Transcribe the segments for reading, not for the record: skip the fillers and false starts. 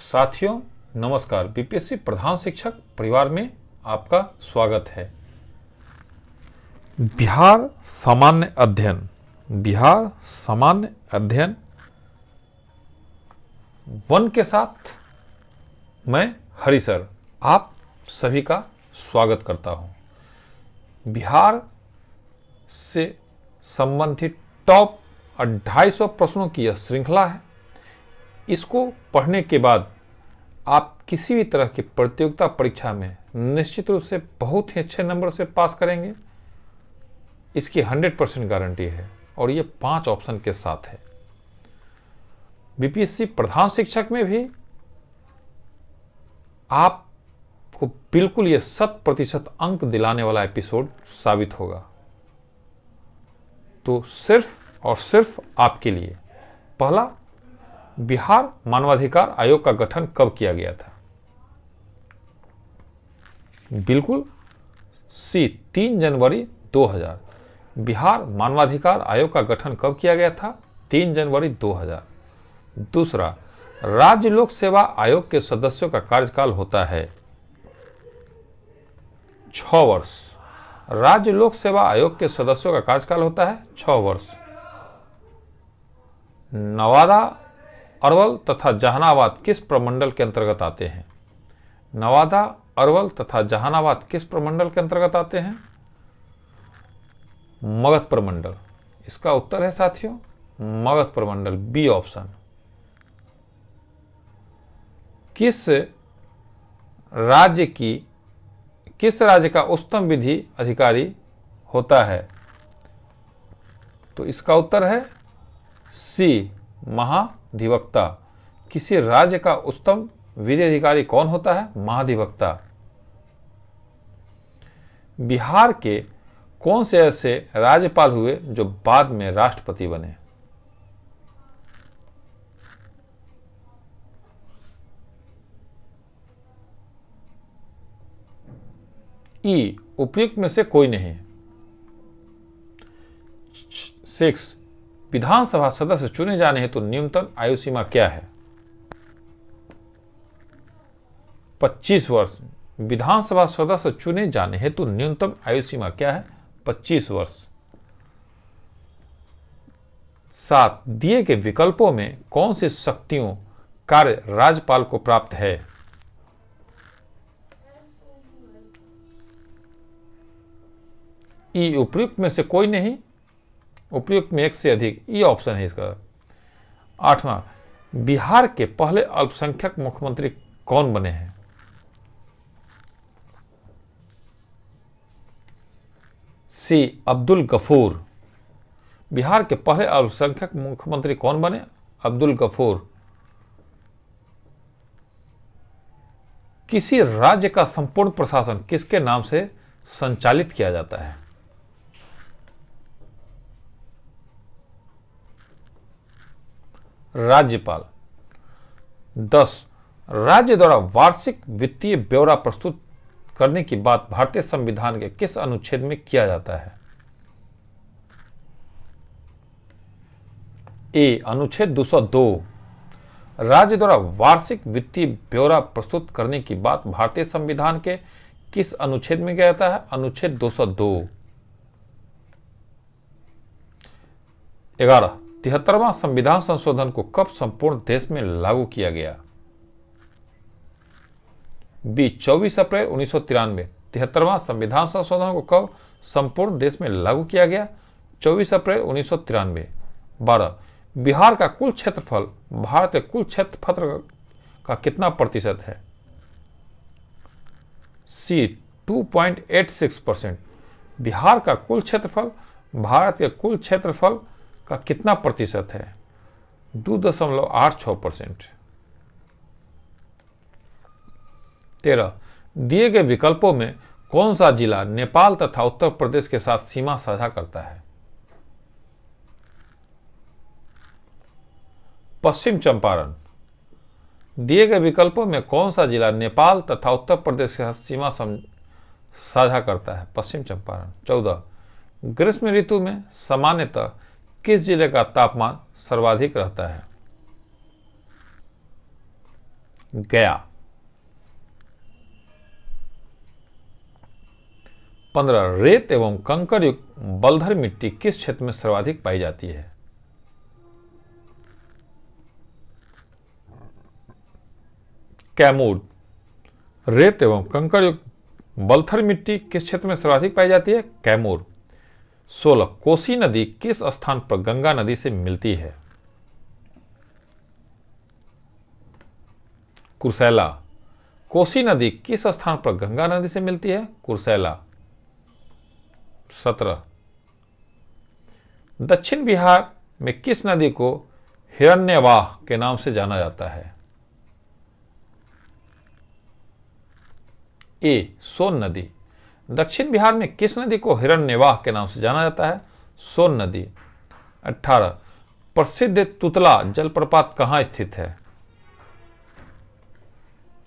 साथियों नमस्कार। बीपीएससी प्रधान शिक्षक परिवार में आपका स्वागत है। बिहार सामान्य अध्ययन वन के साथ मैं हरि सर आप सभी का स्वागत करता हूं। बिहार से संबंधित टॉप 250 प्रश्नों की यह श्रृंखला है। इसको पढ़ने के बाद आप किसी भी तरह की प्रतियोगिता परीक्षा में निश्चित रूप से बहुत ही अच्छे नंबर से पास करेंगे, इसकी 100% गारंटी है। और ये 5 ऑप्शन के साथ है। बीपीएससी प्रधान शिक्षक में भी आपको बिल्कुल ये 100% अंक दिलाने वाला एपिसोड साबित होगा। तो सिर्फ और सिर्फ आपके लिए। पहला, बिहार मानवाधिकार आयोग का गठन कब किया गया था? बिल्कुल सी, 3 जनवरी 2000। बिहार मानवाधिकार आयोग का गठन कब किया गया था? 3 जनवरी 2000। दूसरा, राज्य लोक सेवा आयोग के सदस्यों का कार्यकाल होता है 6 वर्ष। राज्य लोक सेवा आयोग के सदस्यों का कार्यकाल होता है 6 वर्ष। नवादा, अरवल तथा जहानाबाद किस प्रमंडल के अंतर्गत आते हैं? नवादा, अरवल तथा जहानाबाद किस प्रमंडल के अंतर्गत आते हैं? मगध प्रमंडल। इसका उत्तर है साथियों मगध प्रमंडल, बी ऑप्शन। किस राज्य का उच्चतम विधि अधिकारी होता है? तो इसका उत्तर है सी, महाधिवक्ता। किसी राज्य का उच्चतम विधि अधिकारी कौन होता है? महाधिवक्ता। बिहार के कौन से ऐसे राज्यपाल हुए जो बाद में राष्ट्रपति बने? ई, उपयुक्त में से कोई नहीं। 6, विधानसभा सदस्य चुने जाने हेतु न्यूनतम आयु सीमा क्या है? 25 वर्ष। विधानसभा सदस्य चुने जाने हेतु न्यूनतम आयु सीमा क्या है? 25 वर्ष। 7, दिए गए विकल्पों में कौन सी शक्तियों कार्य राज्यपाल को प्राप्त है? ई, उपयुक्त में से कोई नहीं। उपयुक्त में एक से अधिक, ई ऑप्शन है इसका। 8वां, बिहार के पहले अल्पसंख्यक मुख्यमंत्री कौन बने हैं? सी, अब्दुल गफूर। बिहार के पहले अल्पसंख्यक मुख्यमंत्री कौन बने? अब्दुल गफूर। किसी राज्य का संपूर्ण प्रशासन किसके नाम से संचालित किया जाता है? राज्यपाल। 10, राज्य द्वारा वार्षिक वित्तीय ब्यौरा प्रस्तुत करने की बात भारतीय संविधान के किस अनुच्छेद में किया जाता है? ए, अनुच्छेद 202। राज्य द्वारा वार्षिक वित्तीय ब्यौरा प्रस्तुत करने की बात भारतीय संविधान के किस अनुच्छेद में किया जाता है? अनुच्छेद 202। 11, 73वां संविधान संशोधन को कब संपूर्ण देश में लागू किया गया? बी, 24 अप्रैल 1993। 73वां संविधान संशोधन को कब संपूर्ण देश में लागू किया गया? 24 अप्रैल 1993। 12, बिहार का कुल क्षेत्रफल भारत के कुल क्षेत्रफल का कितना प्रतिशत है? सी, 2.86%। बिहार का कुल क्षेत्रफल भारत के कुल क्षेत्रफल का कितना प्रतिशत है? 2.86%। 13, दिए गए विकल्पों में कौन सा जिला नेपाल तथा उत्तर प्रदेश के साथ सीमा साझा करता है? पश्चिम चंपारण। दिए गए विकल्पों में कौन सा जिला नेपाल तथा उत्तर प्रदेश के साथ सीमा साझा करता है? पश्चिम चंपारण। 14, ग्रीष्म ऋतु में सामान्यतः किस जिले का तापमान सर्वाधिक रहता है? गया। 15 रेत एवं कंकर युक्त बलधर मिट्टी किस क्षेत्र में सर्वाधिक पाई जाती है? कैमूर। रेत एवं कंकर युक्त बलथर मिट्टी किस क्षेत्र में सर्वाधिक पाई जाती है? कैमूर। 16 कोसी नदी किस स्थान पर गंगा नदी से मिलती है? कुर्सेला। कोसी नदी किस स्थान पर गंगा नदी से मिलती है? कुर्सेला। 17 दक्षिण बिहार में किस नदी को हिरण्यवाह के नाम से जाना जाता है? ए सोन नदी। दक्षिण बिहार में किस नदी को हिरण्यवाह के नाम से जाना जाता है? सोन नदी। 18 प्रसिद्ध तुतला जलप्रपात कहां स्थित है?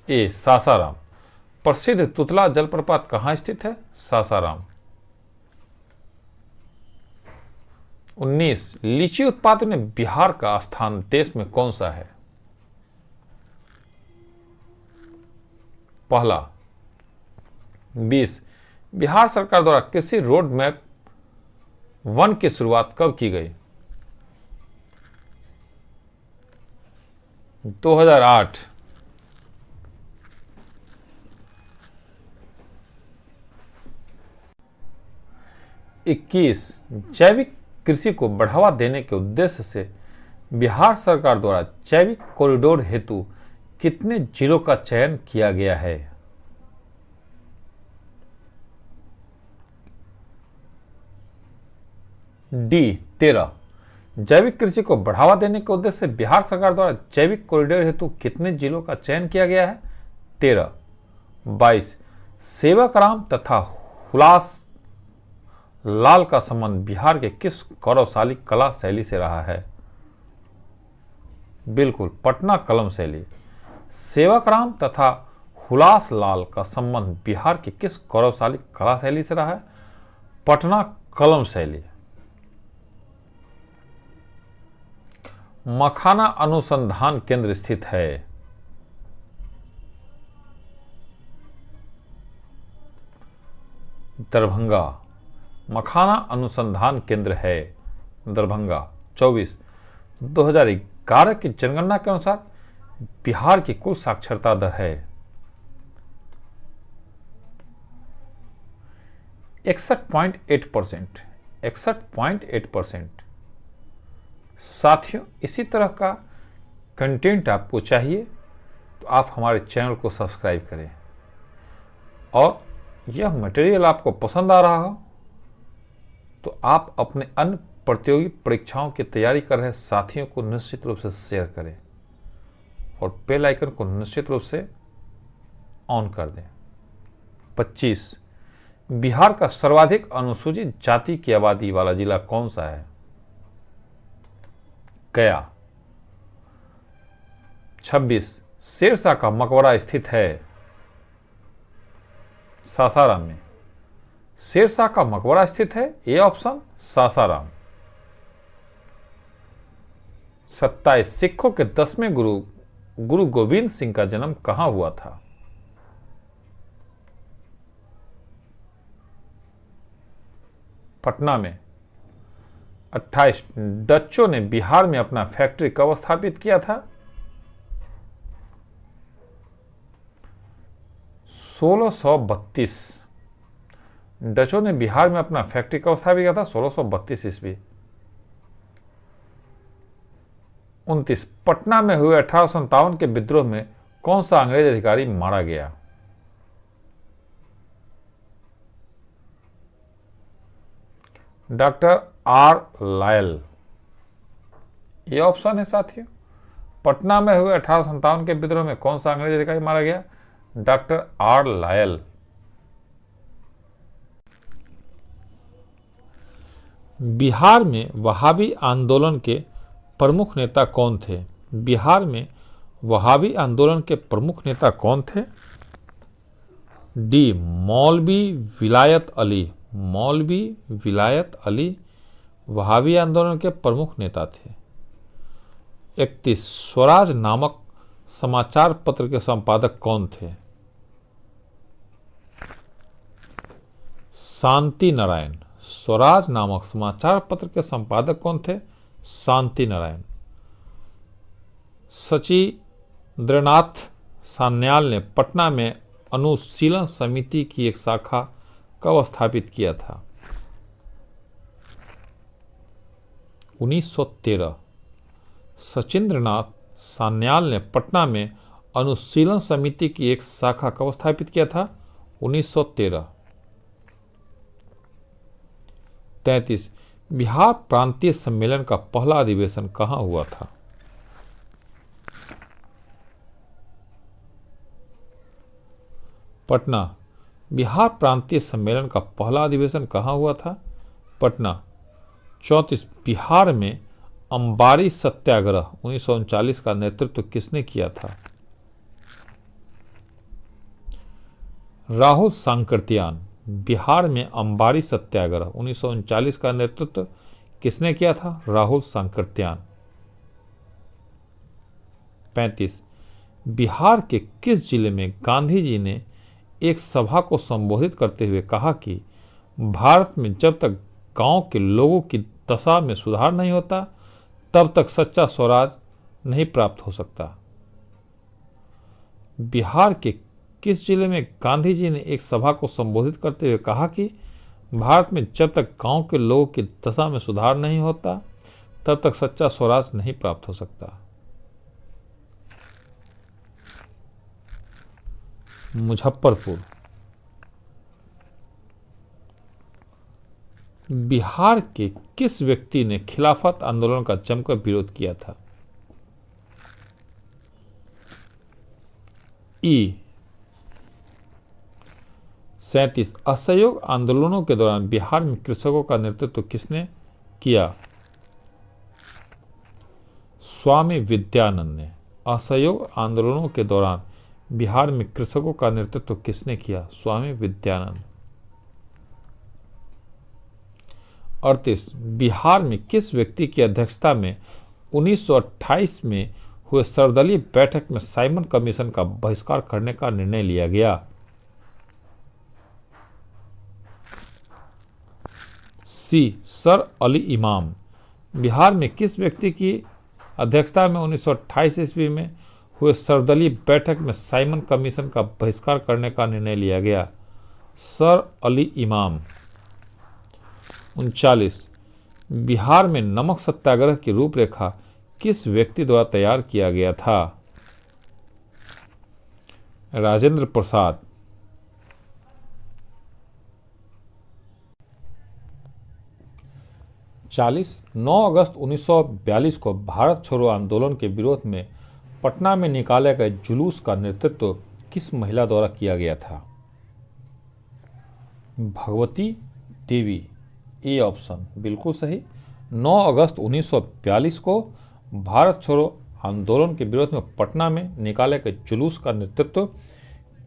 ए सासाराम। प्रसिद्ध तुतला जलप्रपात कहां स्थित है? सासाराम। 19 लीची उत्पादन में बिहार का स्थान देश में कौन सा है? पहला। 20 बिहार सरकार द्वारा कृषि रोड मैप 1 की शुरुआत कब की गई? 2008। 21 जैविक कृषि को बढ़ावा देने के उद्देश्य से बिहार सरकार द्वारा जैविक कॉरिडोर हेतु कितने जिलों का चयन किया गया है? डी 13 जैविक कृषि को बढ़ावा देने के उद्देश्य से बिहार सरकार द्वारा जैविक कॉरिडोर हेतु कितने जिलों का चयन किया गया है? 13। 22 सेवकराम तथा हुलास लाल का संबंध बिहार के किस गौरवशाली कला शैली से रहा है? बिल्कुल, पटना कलम शैली। सेवकराम तथा हुलास लाल का संबंध बिहार के किस गौरवशाली कला शैली से रहा है? पटना कलम शैली। मखाना अनुसंधान केंद्र स्थित है? दरभंगा। मखाना अनुसंधान केंद्र है दरभंगा। 24 2011 की जनगणना के अनुसार बिहार की कुल साक्षरता दर है 61.8%। 61.8%। साथियों, इसी तरह का कंटेंट आपको चाहिए तो आप हमारे चैनल को सब्सक्राइब करें, और यह मटेरियल आपको पसंद आ रहा हो तो आप अपने अन्य प्रतियोगी परीक्षाओं की तैयारी कर रहे साथियों को निश्चित रूप से शेयर करें और बेल आइकन को निश्चित रूप से ऑन कर दें। 25 बिहार का सर्वाधिक अनुसूचित जाति की आबादी वाला जिला कौन सा है? गया। 26 शेरशाह का मकबरा स्थित है सासाराम में। शेरशाह का मकबरा स्थित है ये ऑप्शन सासाराम। 27 सिखों के 10वें गुरु गुरु गोविंद सिंह का जन्म कहां हुआ था? पटना में। 28 डच्चों ने बिहार में अपना फैक्ट्री कब स्थापित किया था? 1632। डचों ने बिहार में अपना फैक्ट्री कब स्थापित किया था? 1632 ईस्वी। 29 पटना में हुए 1857 के विद्रोह में कौन सा अंग्रेज अधिकारी मारा गया? Doctor R Lyell. ये ऑप्शन है साथियों। पटना में हुए 1857 के विद्रोह में कौन सा अंग्रेज अधिकारी मारा गया? Doctor R Lyell. बिहार में वहाबी आंदोलन के प्रमुख नेता कौन थे? बिहार में वहाबी आंदोलन के प्रमुख नेता कौन थे? डी मौलवी विलायत अली। मौलवी विलायत अली वहाबी आंदोलन के प्रमुख नेता थे। 31 स्वराज नामक समाचार पत्र के संपादक कौन थे? शांति नारायण। स्वराज नामक समाचार पत्र के संपादक कौन थे? शांति नारायण। सचिंद्रनाथ सान्याल ने पटना में अनुशीलन समिति की एक शाखा कब स्थापित किया था? 1913। सचिंद्रनाथ सान्याल ने पटना में अनुशीलन समिति की एक शाखा कब स्थापित किया था? 1913। 33। बिहार प्रांतीय सम्मेलन का पहला अधिवेशन कहाँ हुआ था? पटना। बिहार प्रांतीय सम्मेलन का पहला अधिवेशन कहाँ हुआ था? पटना। 34। बिहार में अंबारी सत्याग्रह 1939 का नेतृत्व किसने किया था? राहुल सांकृत्यान। बिहार में अंबारी सत्याग्रह 1939 का नेतृत्व किसने किया था? राहुल सांकृत्यान। 35। बिहार के किस जिले में गांधी जी ने एक सभा को संबोधित करते हुए कहा कि भारत में जब तक गांव के लोगों की दशा में सुधार नहीं होता तब तक सच्चा स्वराज नहीं प्राप्त हो सकता? बिहार के किस जिले में गांधी जी ने एक सभा को संबोधित करते हुए कहा कि भारत में जब तक गांव के लोगों की दशा में सुधार नहीं होता तब तक सच्चा स्वराज नहीं प्राप्त हो सकता? मुजफ्फरपुर। बिहार के किस व्यक्ति ने खिलाफत आंदोलन का जमकर विरोध किया था? ई। 37। असहयोग आंदोलनों के दौरान बिहार में कृषकों का नेतृत्व किसने किया? स्वामी विद्यानंद ने। असहयोग आंदोलनों के दौरान बिहार में कृषकों का नेतृत्व किसने किया? स्वामी विद्यानंद। 38। बिहार में किस व्यक्ति की अध्यक्षता में 1928 में हुए सर्वदलीय बैठक में साइमन कमीशन का बहिष्कार करने का निर्णय लिया गया? सी। सर अली इमाम। बिहार में किस व्यक्ति की अध्यक्षता में 1928 ईस्वी में हुए सर्वदलीय बैठक में साइमन कमीशन का बहिष्कार करने का निर्णय लिया गया? सर अली इमाम। 39। बिहार में नमक सत्याग्रह की रूपरेखा किस व्यक्ति द्वारा तैयार किया गया था? राजेंद्र प्रसाद। 40। 9 अगस्त 1942 को भारत छोड़ो आंदोलन के विरोध में पटना में निकाले गए जुलूस का नेतृत्व किस महिला द्वारा किया गया था? भगवती देवी। ए ऑप्शन बिल्कुल सही। 9 अगस्त 1942 को भारत छोड़ो आंदोलन के विरोध में पटना में निकाले गए जुलूस का नेतृत्व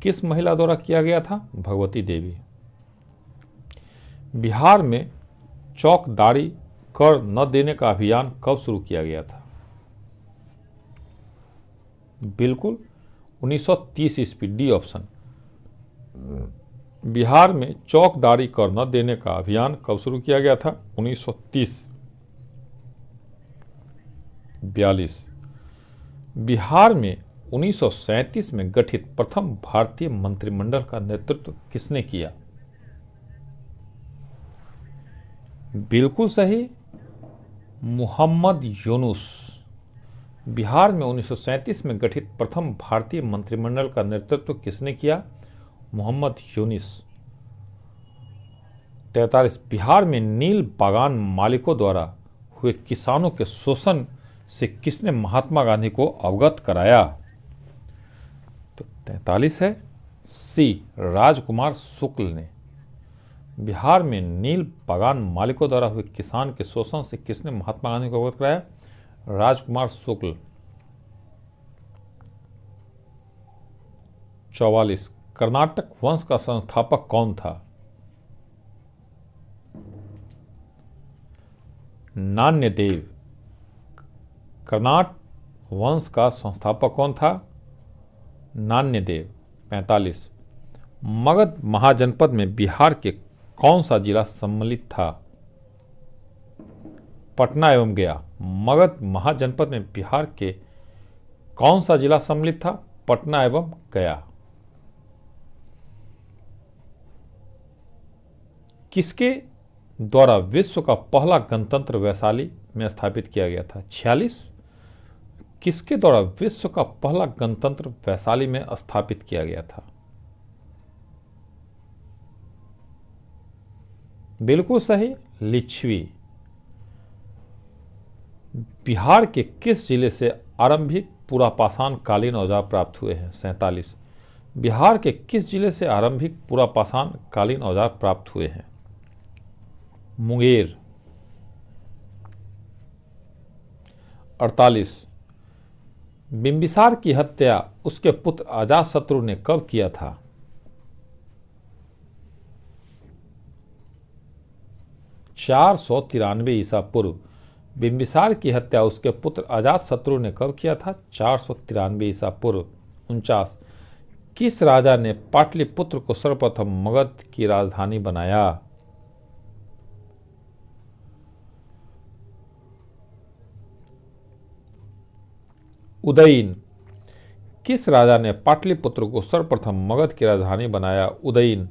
किस महिला द्वारा किया गया था? भगवती देवी। बिहार में चौकदारी कर न देने का अभियान कब शुरू किया गया था? बिल्कुल 1930 ईस्वी। D option. बिहार में चौकदारी कर न देने का अभियान कब शुरू किया गया था? 1930। 42। बिहार में 1937 में गठित प्रथम भारतीय मंत्रिमंडल का नेतृत्व किसने किया? बिल्कुल सही, मोहम्मद यूनुस। बिहार में 1937 में गठित प्रथम भारतीय मंत्रिमंडल का नेतृत्व किसने किया? मोहम्मद यूनुस। 43। बिहार में नील बागान मालिकों द्वारा हुए किसानों के शोषण से किसने महात्मा गांधी को अवगत कराया? तो 43 है सी। राजकुमार शुक्ल ने। बिहार में नील बागान मालिकों द्वारा हुए किसान के शोषण से किसने महात्मा गांधी को अवगत कराया? राजकुमार शुक्ल। 44। कर्नाटक वंश का संस्थापक कौन था? नान्यदेव। कर्नाटक वंश का संस्थापक कौन था? नान्यदेव। 45, मगध महाजनपद में बिहार के कौन सा जिला सम्मिलित था? पटना एवं गया। मगध महाजनपद में बिहार के कौन सा जिला सम्मिलित था? पटना एवं गया। किसके द्वारा विश्व का पहला गणतंत्र वैशाली में स्थापित किया गया था? 46, किसके द्वारा विश्व का पहला गणतंत्र वैशाली में स्थापित किया गया था? बिल्कुल सही, लिच्छवी। बिहार के किस जिले से आरंभिक पुरापाषाण कालीन औजार प्राप्त हुए हैं? 47, बिहार के किस जिले से आरंभिक पुरापाषाण कालीन औजार प्राप्त हुए हैं? मुंगेर। 48, बिंबिसार की हत्या उसके पुत्र अजातशत्रु ने कब किया था? 493 ईसा पूर्व। बिंबिसार की हत्या उसके पुत्र अजातशत्रु ने कब किया था? 493 ईसा पूर्व। 49, किस राजा ने पाटलिपुत्र को सर्वप्रथम मगध की राजधानी बनाया? उदयन। किस राजा ने पाटलिपुत्र को सर्वप्रथम मगध की राजधानी बनाया? उदयन।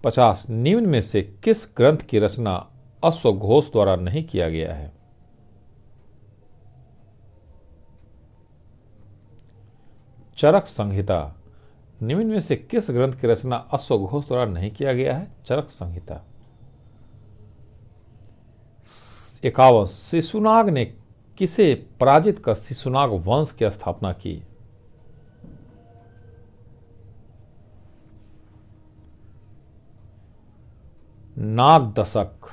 50, निम्न में से किस ग्रंथ की रचना अश्वघोष द्वारा नहीं किया गया है? चरक संहिता। निम्न में से किस ग्रंथ की रचना अश्वघोष द्वारा नहीं किया गया है? चरक संहिता। 51, शिशुनाग ने किसे पराजित कर शिशुनाग वंश की स्थापना की? नागदशक।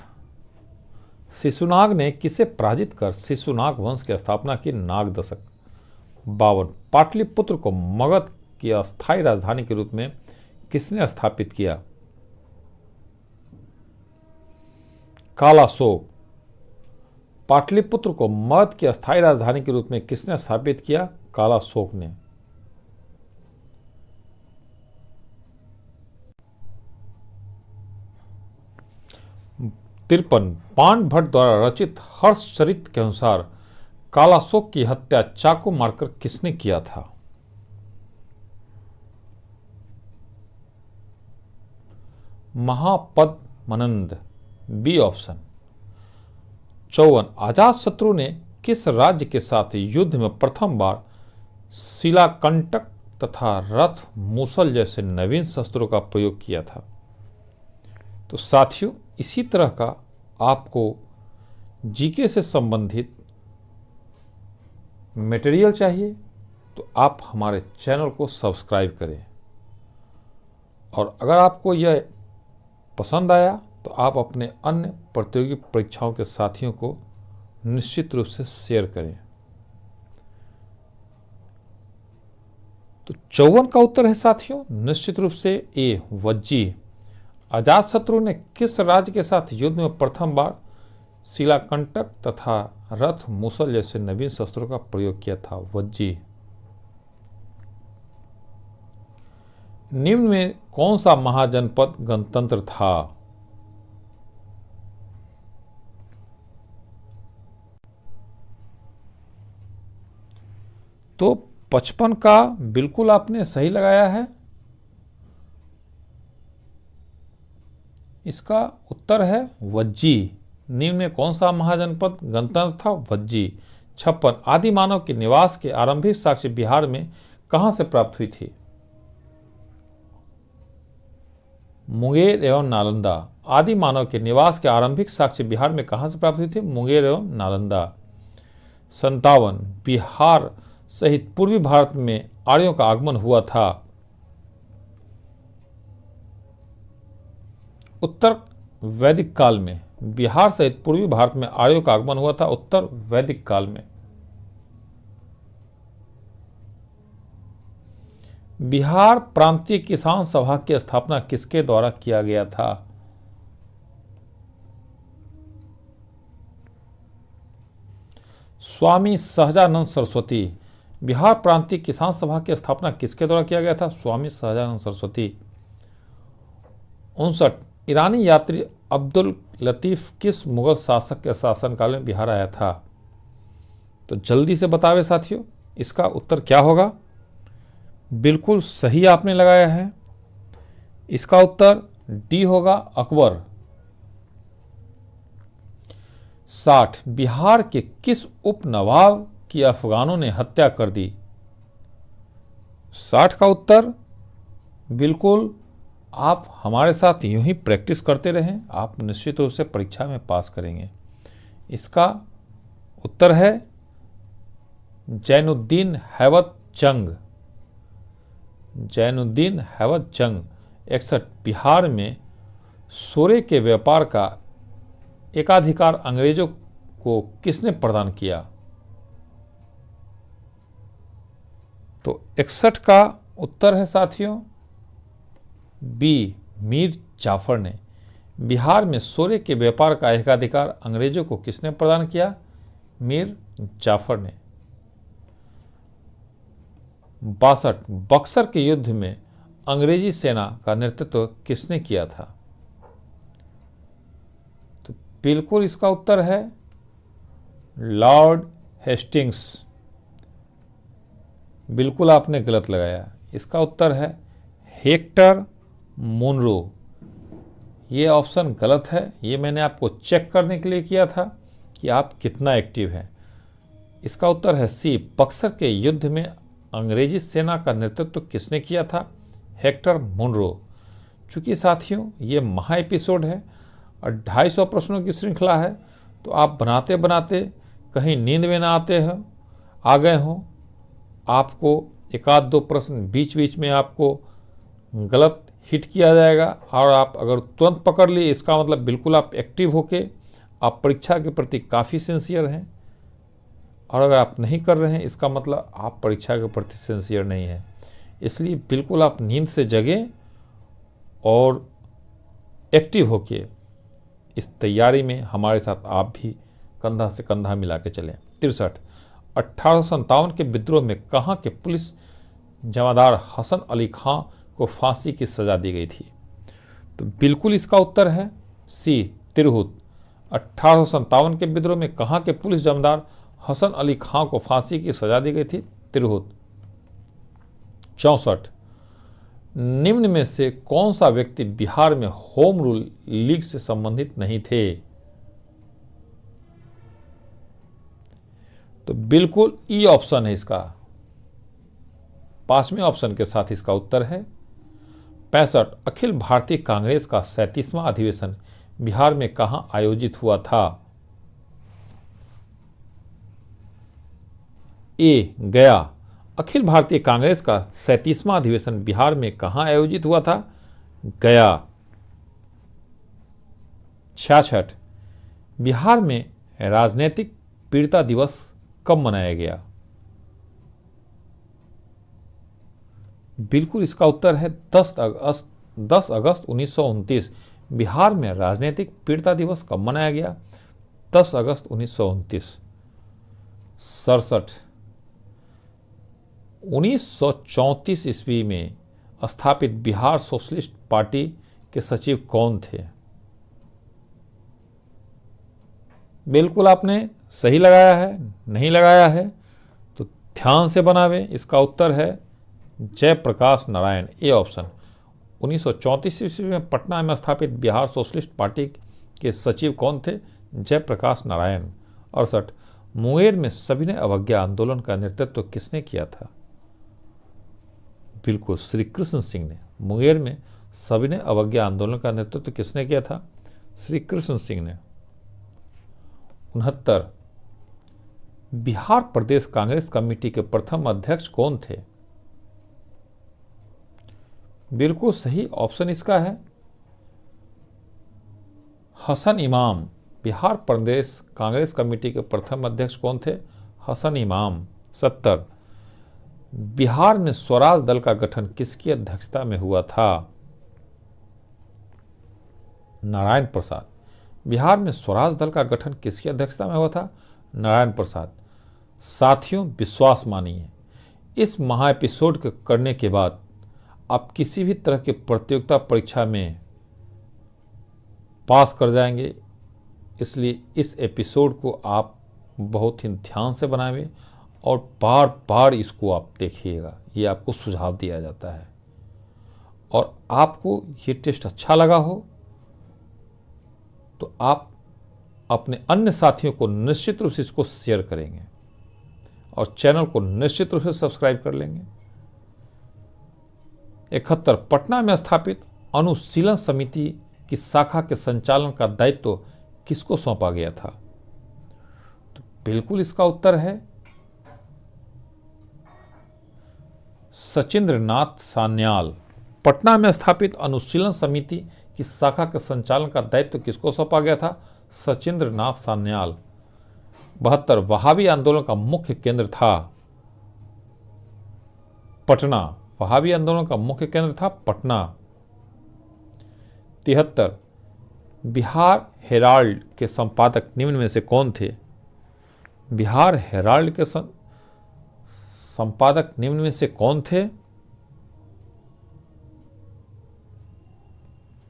शिशुनाग ने किसे पराजित कर शिशुनाग वंश की स्थापना की? नागदशक। 52, पाटलिपुत्र को मगध की अस्थायी राजधानी के रूप में किसने स्थापित किया? कालाशोक। पाटलिपुत्र को मगध की अस्थायी राजधानी के रूप में किसने स्थापित किया? कालाशोक ने। 53, बाणभट्ट द्वारा रचित हर्षचरित के अनुसार कालाशोक की हत्या चाकू मारकर किसने किया था? महापद्मनंद। B option. 54, अजातशत्रु ने किस राज्य के साथ युद्ध में प्रथम बार शिलाकंटक तथा रथ मूसल जैसे नवीन शस्त्रों का प्रयोग किया था? तो साथियों, इसी तरह का आपको जीके से संबंधित मटेरियल चाहिए तो आप हमारे चैनल को सब्सक्राइब करें, और अगर आपको यह पसंद आया तो आप अपने अन्य प्रतियोगी परीक्षाओं के साथियों को निश्चित रूप से शेयर करें। तो 54 का उत्तर है साथियों निश्चित रूप से ए, वज्जी। अजातशत्रु ने किस राज्य के साथ युद्ध में प्रथम बार शिलाकंटक तथा रथ मूसल जैसे नवीन शस्त्रों का प्रयोग किया था? वज्जी। निम्न में कौन सा महाजनपद गणतंत्र था? तो 55 का बिल्कुल आपने सही लगाया है। इसका उत्तर है वज्जी। निम्न में कौन सा महाजनपद गणतंत्र था? वज्जी। 56, आदि मानव के निवास के आरंभिक साक्ष्य बिहार में कहां से प्राप्त हुई थी? मुंगेर एवं नालंदा। आदि मानव के निवास के आरंभिक साक्ष्य बिहार में कहां से प्राप्त हुई थी? मुंगेर एवं नालंदा। 57, बिहार सहित पूर्वी भारत में आर्यों का आगमन हुआ था? उत्तर वैदिक काल में। बिहार सहित पूर्वी भारत में आर्यों का आगमन हुआ था उत्तर वैदिक काल में। बिहार प्रांतीय किसान सभा की स्थापना किसके द्वारा किया गया था? स्वामी सहजानंद सरस्वती। बिहार प्रांतीय किसान सभा की स्थापना किसके द्वारा किया गया था? स्वामी सहजानंद सरस्वती। 59 ईरानी यात्री अब्दुल लतीफ किस मुगल शासक के शासनकाल में बिहार आया था? तो जल्दी से बतावे साथियों, इसका उत्तर क्या होगा? बिल्कुल सही आपने लगाया है। इसका उत्तर डी होगा, अकबर। 60 बिहार के किस उप नवाब की अफगानों ने हत्या कर दी? 60 का उत्तर बिल्कुल, आप हमारे साथ यूं ही प्रैक्टिस करते रहें, आप निश्चित रूप से परीक्षा में पास करेंगे। इसका उत्तर है जैनुद्दीन हैबत जंग। जैनुद्दीन हैबत जंग। 61 बिहार में सोरे के व्यापार का एकाधिकार अंग्रेजों को किसने प्रदान किया? तो 61 का उत्तर है साथियों बी, मीर जाफर ने। बिहार में सोरे के व्यापार का एकाधिकार अंग्रेजों को किसने प्रदान किया? मीर जाफर ने। 62 बक्सर के युद्ध में अंग्रेजी सेना का नेतृत्व किसने किया था? तो बिल्कुल इसका उत्तर है लॉर्ड हेस्टिंग्स। बिल्कुल आपने गलत लगाया। इसका उत्तर है हेक्टर मुनरो। ये ऑप्शन गलत है। ये मैंने आपको चेक करने के लिए किया था कि आप कितना एक्टिव हैं। इसका उत्तर है सी, बक्सर के युद्ध में अंग्रेजी सेना का नेतृत्व किसने किया था? Hector Munro. चूंकि साथियों ये महा एपिसोड है और 250 प्रश्नों की श्रृंखला है, तो आप बनाते बनाते कहीं नींद में ना आ गए हों, आपको एक आध दो प्रश्न बीच बीच में आपको गलत हिट किया जाएगा और आप अगर तुरंत पकड़ लिए, इसका मतलब बिल्कुल आप एक्टिव होके आप परीक्षा के प्रति काफ़ी सिंसियर हैं। और अगर आप नहीं कर रहे हैं, इसका मतलब आप परीक्षा के प्रति सिंसियर नहीं हैं। इसलिए बिल्कुल आप नींद से जगें और एक्टिव होके इस तैयारी में हमारे साथ आप भी कंधा से कंधा मिला के चलें। 63 1857 के विद्रोह में कहाँ के पुलिस जमादार हसन अली खां को फांसी की सजा दी गई थी? तो बिल्कुल इसका उत्तर है सी, तिरहुत। 1857 के विद्रोह में कहाँ के पुलिस जमादार हसन अली खां को फांसी की सजा दी गई थी? तिरहुत। 64 निम्न में से कौन सा व्यक्ति बिहार में होम रूल लीग से संबंधित नहीं थे? तो बिल्कुल ई ऑप्शन है इसका, 5वें ऑप्शन के साथ इसका उत्तर है। 65 अखिल भारतीय कांग्रेस का 37वां अधिवेशन बिहार में कहां आयोजित हुआ था? ए, गया। अखिल भारतीय कांग्रेस का 37वां अधिवेशन बिहार में कहां आयोजित हुआ था? गया। 66 बिहार में राजनीतिक पीड़िता दिवस कब मनाया गया? बिल्कुल इसका उत्तर है 10 अगस्त 1929। बिहार में राजनीतिक पीड़िता दिवस कब मनाया गया? 10 अगस्त 1929। 67 1934 ईस्वी में स्थापित बिहार सोशलिस्ट पार्टी के सचिव कौन थे? बिल्कुल आपने सही लगाया है। नहीं लगाया है तो ध्यान से बनावे। इसका उत्तर है जयप्रकाश नारायण, ए ऑप्शन। 1934 ईस्वी में पटना में स्थापित बिहार सोशलिस्ट पार्टी के सचिव कौन थे? जयप्रकाश नारायण। 68 मुंगेर में सविनय अवज्ञा आंदोलन का नेतृत्व किसने किया था? बिल्कुल श्री कृष्ण सिंह ने। मुंगेर में सविनय अवज्ञा आंदोलन का नेतृत्व किसने किया था? श्री कृष्ण सिंह ने। 69 बिहार प्रदेश कांग्रेस कमेटी के प्रथम अध्यक्ष कौन थे? बिल्कुल सही ऑप्शन इसका है हसन इमाम। बिहार प्रदेश कांग्रेस कमेटी के प्रथम अध्यक्ष कौन थे? हसन इमाम। 70 बिहार में स्वराज दल का गठन किसकी अध्यक्षता में हुआ था? नारायण प्रसाद। बिहार में स्वराज दल का गठन किसकी अध्यक्षता में हुआ था? नारायण प्रसाद। साथियों, विश्वास मानिए, इस महा एपिसोड को करने के बाद आप किसी भी तरह की प्रतियोगिता परीक्षा में पास कर जाएंगे। इसलिए इस एपिसोड को आप बहुत ही ध्यान से बनाएंगे और बार बार इसको आप देखिएगा, ये आपको सुझाव दिया जाता है। और आपको ये टेस्ट अच्छा लगा हो तो आप अपने अन्य साथियों को निश्चित रूप से इसको शेयर करेंगे और चैनल को निश्चित रूप से सब्सक्राइब कर लेंगे। 71 पटना में स्थापित अनुशीलन समिति की शाखा के संचालन का दायित्व तो किसको सौंपा गया था? तो बिल्कुल इसका उत्तर है सचिंद्र नाथ सान्याल। पटना में स्थापित अनुशीलन समिति की शाखा के संचालन का दायित्व किसको सौंपा गया था? सचिंद्र नाथ सान्याल। 72 वहाबी आंदोलन का मुख्य केंद्र था पटना। वहाबी आंदोलन का मुख्य केंद्र था पटना। 73 बिहार हेराल्ड के संपादक निम्न में से कौन थे? बिहार हेराल्ड के संपादक निम्न में से कौन थे?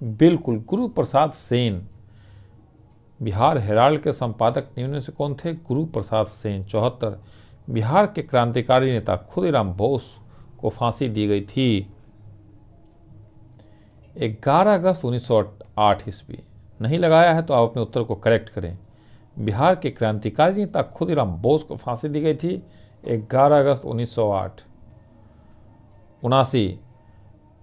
बिल्कुल गुरु प्रसाद सेन। बिहार हेराल्ड के संपादक निम्न में से कौन थे? गुरु प्रसाद सेन। 74 बिहार के क्रांतिकारी नेता खुदीराम बोस को फांसी दी गई थी। 11 अगस्त 1908 ईस्वी। नहीं लगाया है तो आप अपने उत्तर को करेक्ट करें। बिहार के क्रांतिकारी नेता खुदीराम बोस को फांसी दी गई थी 11 अगस्त 1908। 79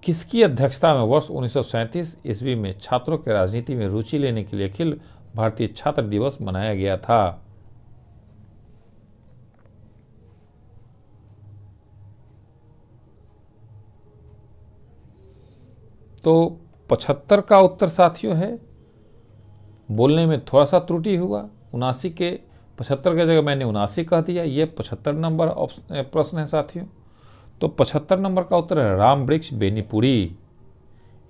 किसकी अध्यक्षता में वर्ष 1937 ईस्वी में छात्रों के राजनीति में रुचि लेने के लिए अखिल भारतीय छात्र दिवस मनाया गया था? तो 75 का उत्तर साथियों है, बोलने में थोड़ा सा त्रुटि हुआ। 79 के 75 की जगह मैंने 79 कह दिया। ये 75 नंबर प्रश्न है साथियों। तो 75 नंबर का उत्तर है राम वृक्ष बेनीपुरी।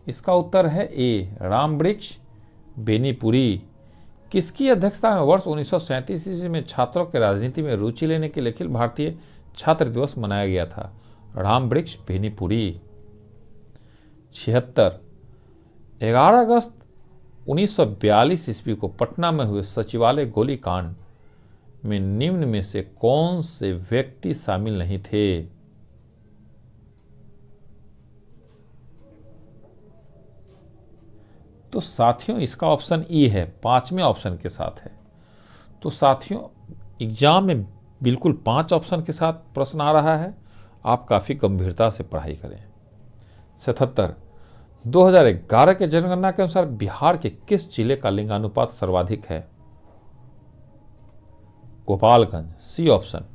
इसका उत्तर है ए, राम वृक्ष बेनीपुरी। किसकी अध्यक्षता में वर्ष 1937 ईस्वी में छात्रों के राजनीति में रुचि लेने के लिए अखिल भारतीय छात्र दिवस मनाया गया था? राम वृक्ष बेनीपुरी। 76 11 अगस्त 1942 ईस्वी को पटना में हुए सचिवालय गोलीकांड में निम्न में से कौन से व्यक्ति शामिल नहीं थे? तो साथियों इसका ऑप्शन ई है, 5वें ऑप्शन के साथ है। तो साथियों एग्जाम में बिल्कुल 5 ऑप्शन के साथ प्रश्न आ रहा है, आप काफ़ी गंभीरता से पढ़ाई करें। 77 2011 के जनगणना के अनुसार बिहार के किस जिले का लिंगानुपात सर्वाधिक है? Gopalganj, C option.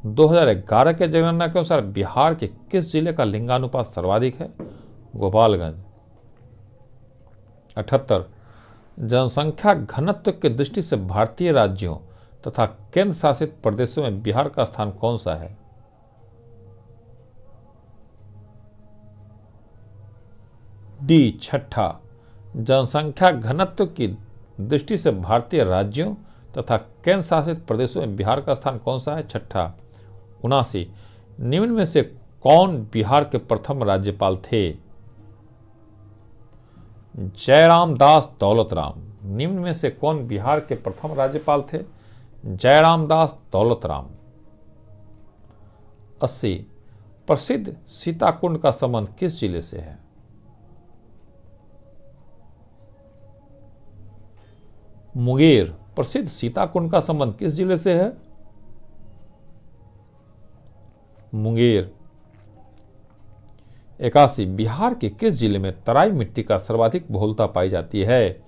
2011 के जनगणना के अनुसार बिहार के किस जिले का लिंगानुपात सर्वाधिक है? गोपालगंज। 78 जनसंख्या घनत्व की दृष्टि से भारतीय राज्यों तथा केंद्र शासित प्रदेशों में बिहार का स्थान कौन सा है? डी, छठा। जनसंख्या घनत्व की दृष्टि से भारतीय राज्यों तथा केंद्र शासित प्रदेशों में बिहार का स्थान कौन सा है? छठा। 79 निम्न में से कौन बिहार के प्रथम राज्यपाल थे? जयराम दास दौलतराम। निम्न में से कौन बिहार के प्रथम राज्यपाल थे? जयराम दास दौलतराम। 80 प्रसिद्ध सीताकुंड का संबंध किस जिले से है? मुंगेर। प्रसिद्ध सीताकुंड का संबंध किस जिले से है? मुंगेर। 81 बिहार के किस जिले में तराई मिट्टी का सर्वाधिक बहुलता पाई जाती है?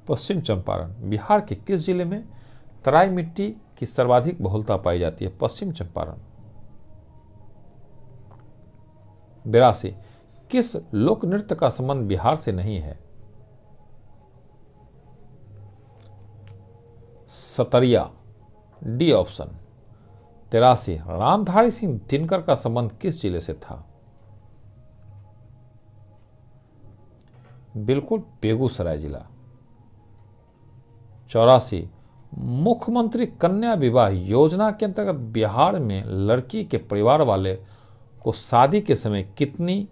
पश्चिम चंपारण। बिहार के किस जिले में तराई मिट्टी की सर्वाधिक बहुलता पाई जाती है? पश्चिम चंपारण। 82 किस लोक नृत्य का संबंध बिहार से नहीं है? सतरिया, डी ऑप्शन। 83 रामधारी सिंह दिनकर का संबंध किस जिले से था? बिल्कुल बेगूसराय जिला। 84 मुख्यमंत्री कन्या विवाह योजना के अंतर्गत बिहार में लड़की के परिवार वाले को शादी के समय कितनी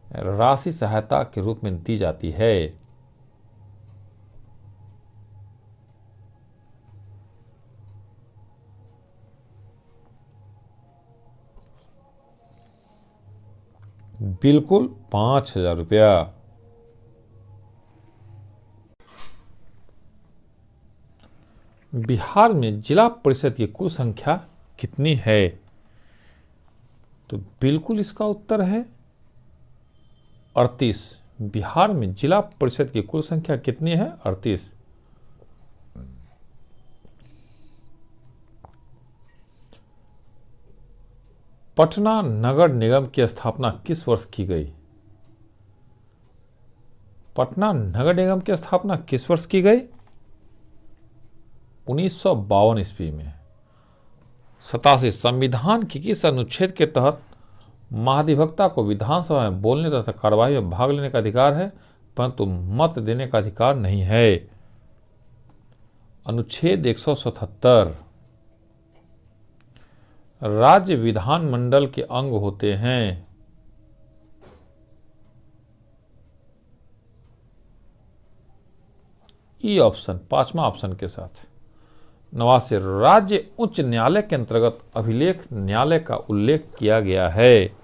राशि सहायता के रूप में दी जाती है? बिल्कुल 5,000 रुपया। बिहार में जिला परिषद की कुल संख्या कितनी है? तो बिल्कुल इसका उत्तर है 38। बिहार में जिला परिषद की कुल संख्या कितनी है? 38। पटना नगर निगम की स्थापना किस वर्ष की गई? पटना नगर निगम की स्थापना किस वर्ष की गई? 1952 ईस्वी में। 87 संविधान के किस अनुच्छेद के तहत महाधिवक्ता को विधानसभा में बोलने तथा कार्यवाही में भाग लेने का अधिकार है परंतु मत देने का अधिकार नहीं है? अनुच्छेद 177। राज्य विधानमंडल के अंग होते हैं? ई ऑप्शन, 5वां ऑप्शन के साथ। 89 राज्य उच्च न्यायालय के अंतर्गत अभिलेख न्यायालय का उल्लेख किया गया है?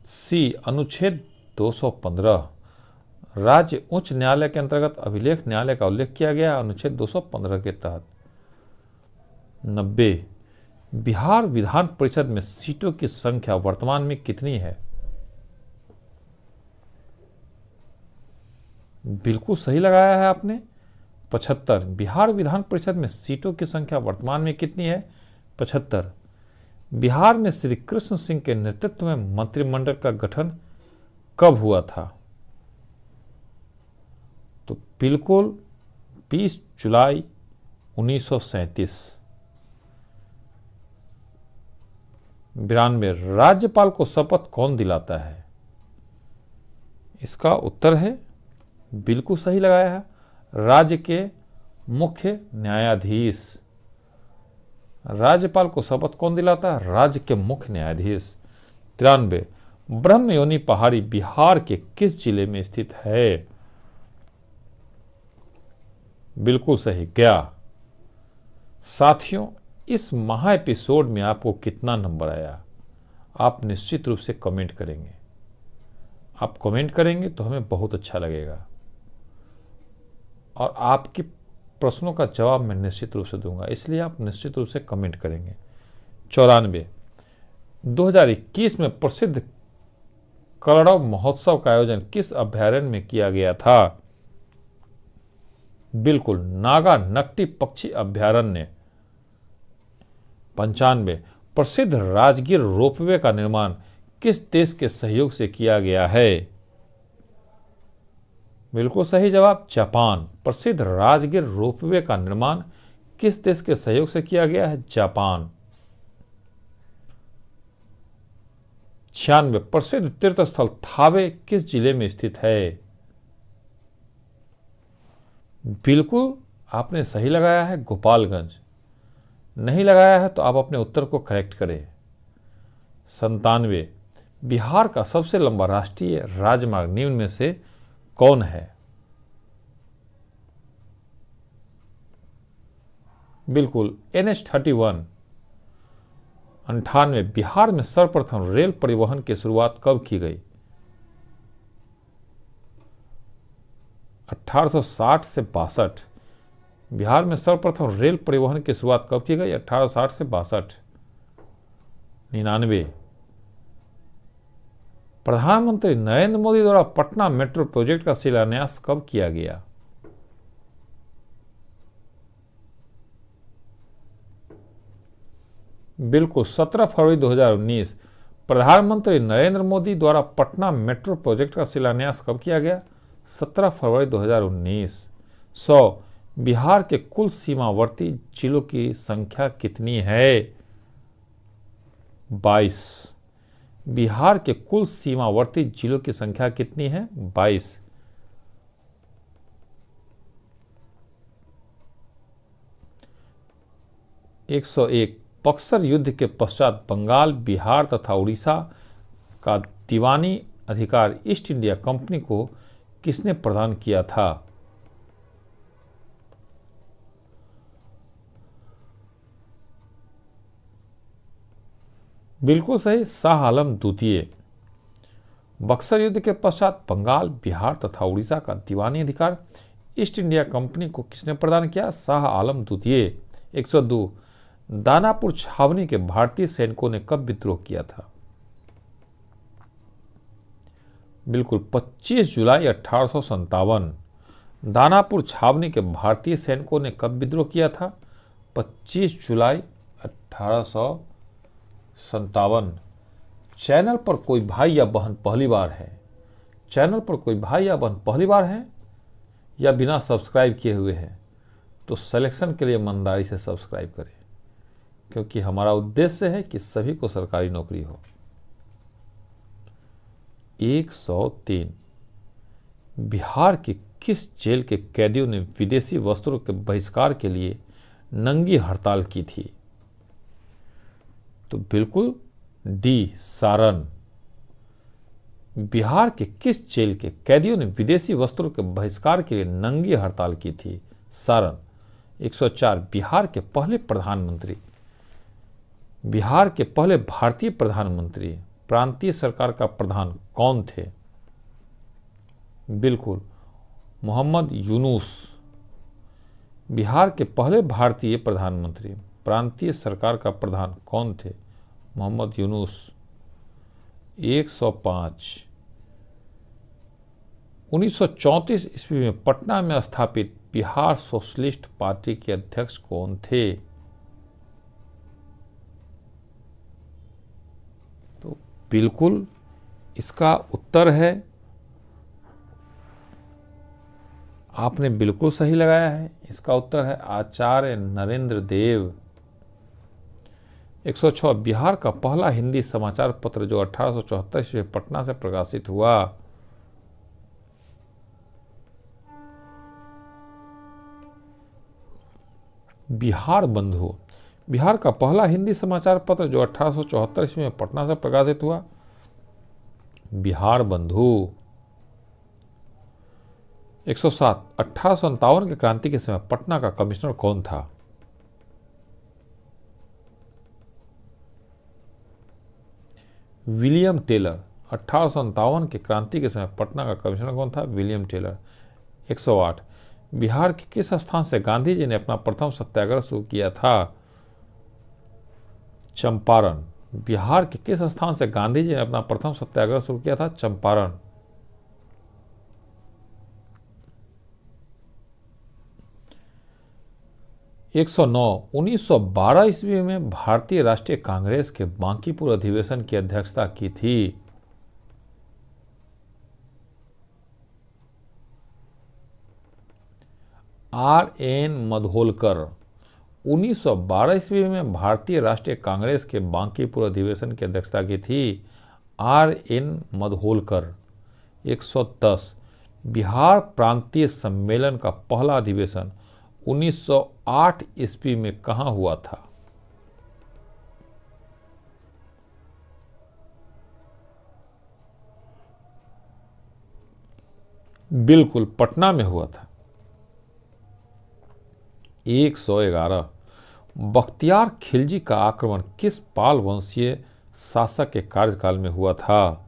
सी अनुच्छेद 215। राज्य उच्च न्यायालय के अंतर्गत अभिलेख न्यायालय का उल्लेख किया गया अनुच्छेद 215 के तहत। 90 बिहार विधान परिषद में सीटों की संख्या वर्तमान में कितनी है? बिल्कुल सही लगाया है आपने, 75। बिहार विधान परिषद में सीटों की संख्या वर्तमान में कितनी है? 75। बिहार में श्री कृष्ण सिंह के नेतृत्व में मंत्रिमंडल का गठन कब हुआ था? तो बिल्कुल 20 जुलाई 1937। 92 राज्यपाल को शपथ कौन दिलाता है? इसका उत्तर है, बिल्कुल सही लगाया है, राज्य के मुख्य न्यायाधीश। राज्यपाल को शपथ कौन दिलाता है? राज्य के मुख्य न्यायाधीश। 93 ब्रह्मयोनी पहाड़ी बिहार के किस जिले में स्थित है? बिल्कुल सही, गया। साथियों, इस महा एपिसोड में आपको कितना नंबर आया? आप निश्चित रूप से कमेंट करेंगे। आप कमेंट करेंगे तो हमें बहुत अच्छा लगेगा और आपके प्रश्नों का जवाब मैं निश्चित रूप से दूंगा, इसलिए आप निश्चित रूप से कमेंट करेंगे। 94 2021 में प्रसिद्ध कलरव महोत्सव का आयोजन किस अभयारण्य में किया गया था? बिल्कुल, नागा नकटी पक्षी अभयारण्य। 95 प्रसिद्ध राजगीर रोपवे का निर्माण किस देश के सहयोग से किया गया है? बिल्कुल सही जवाब, जापान। प्रसिद्ध राजगीर रोपवे का निर्माण किस देश के सहयोग से किया गया है? जापान। 96 प्रसिद्ध तीर्थस्थल थावे किस जिले में स्थित है? बिल्कुल आपने सही लगाया है, गोपालगंज। नहीं लगाया है तो आप अपने उत्तर को करेक्ट करें। 97 बिहार का सबसे लंबा राष्ट्रीय राजमार्ग निम्न में से कौन है? बिल्कुल NH-31। 98 बिहार में सर्वप्रथम रेल परिवहन की शुरुआत कब की गई? 1860 से 62। बिहार में सर्वप्रथम रेल परिवहन की शुरुआत कब की गई? 1860 से 62। 99 प्रधानमंत्री नरेंद्र मोदी द्वारा पटना मेट्रो प्रोजेक्ट का शिलान्यास कब किया गया? बिल्कुल 17 फरवरी 2019। प्रधानमंत्री नरेंद्र मोदी द्वारा पटना मेट्रो प्रोजेक्ट का शिलान्यास कब किया गया? 17 फरवरी 2019। 100 बिहार के कुल सीमावर्ती जिलों की संख्या कितनी है? 22। बिहार के कुल सीमावर्ती जिलों की संख्या कितनी है? 22। एक सौ एक। बक्सर युद्ध के पश्चात बंगाल, बिहार तथा उड़ीसा का दीवानी अधिकार ईस्ट इंडिया कंपनी को किसने प्रदान किया था? बिल्कुल सही, शाह आलम द्वितीय। बक्सर युद्ध के पश्चात बंगाल, बिहार तथा उड़ीसा का दीवानी अधिकार ईस्ट इंडिया कंपनी को किसने प्रदान किया? शाह आलम द्वितीय। 102। दानापुर छावनी के भारतीय सैनिकों ने कब विद्रोह किया था? बिल्कुल 25 जुलाई 1857। दानापुर छावनी के भारतीय सैनिकों ने कब विद्रोह किया था? 25 जुलाई 1857। चैनल पर कोई भाई या बहन पहली बार है, चैनल पर कोई भाई या बहन पहली बार है या बिना सब्सक्राइब किए हुए हैं, तो सिलेक्शन के लिए ईमानदारी से सब्सक्राइब करें, क्योंकि हमारा उद्देश्य है कि सभी को सरकारी नौकरी हो। 103। बिहार के किस जेल के कैदियों ने विदेशी वस्त्रों के बहिष्कार के लिए नंगी हड़ताल की थी? तो बिल्कुल डी, सारण। बिहार के किस जेल के कैदियों ने विदेशी वस्त्रों के बहिष्कार के लिए नंगी हड़ताल की थी? सारण। 104। बिहार के पहले प्रधानमंत्री, बिहार के पहले भारतीय प्रधानमंत्री, प्रांतीय सरकार का प्रधान कौन थे? बिल्कुल मोहम्मद यूनुस। बिहार के पहले भारतीय प्रधानमंत्री, प्रांतीय सरकार का प्रधान कौन थे? मोहम्मद यूनुस। 105। 1934 ईस्वी में पटना में स्थापित बिहार सोशलिस्ट पार्टी के अध्यक्ष कौन थे? तो बिल्कुल इसका उत्तर है, आपने बिल्कुल सही लगाया है, इसका उत्तर है आचार्य नरेंद्र देव। 106। बिहार का पहला हिंदी समाचार पत्र जो 1874 ईस्वी में पटना से प्रकाशित हुआ? बिहार बंधु। बिहार का पहला हिंदी समाचार पत्र जो 1874 ईस्वी में पटना से प्रकाशित हुआ? बिहार बंधु। 107। 1857 की क्रांति के समय पटना का कमिश्नर कौन था? William Taylor. 1857 की क्रांति के समय पटना का कमिश्नर कौन था? William Taylor. 108। बिहार के किस स्थान से गांधी जी ने अपना प्रथम सत्याग्रह शुरू किया था? चंपारण। बिहार के किस स्थान से गांधी जी ने अपना प्रथम सत्याग्रह शुरू किया था? चंपारण। 109। 1912 ईस्वी में भारतीय राष्ट्रीय कांग्रेस के बांकीपुर अधिवेशन की अध्यक्षता की थी? R.N. मधोलकर। 1912 ईस्वी में भारतीय राष्ट्रीय कांग्रेस के बांकीपुर अधिवेशन की अध्यक्षता की थी R.N. मधोलकर। 110। बिहार प्रांतीय सम्मेलन का पहला अधिवेशन 1908 ईस्वी में कहां हुआ था? बिल्कुल पटना में हुआ था। 111। बख्तियार खिलजी का आक्रमण किस पाल वंशीय शासक के कार्यकाल में हुआ था?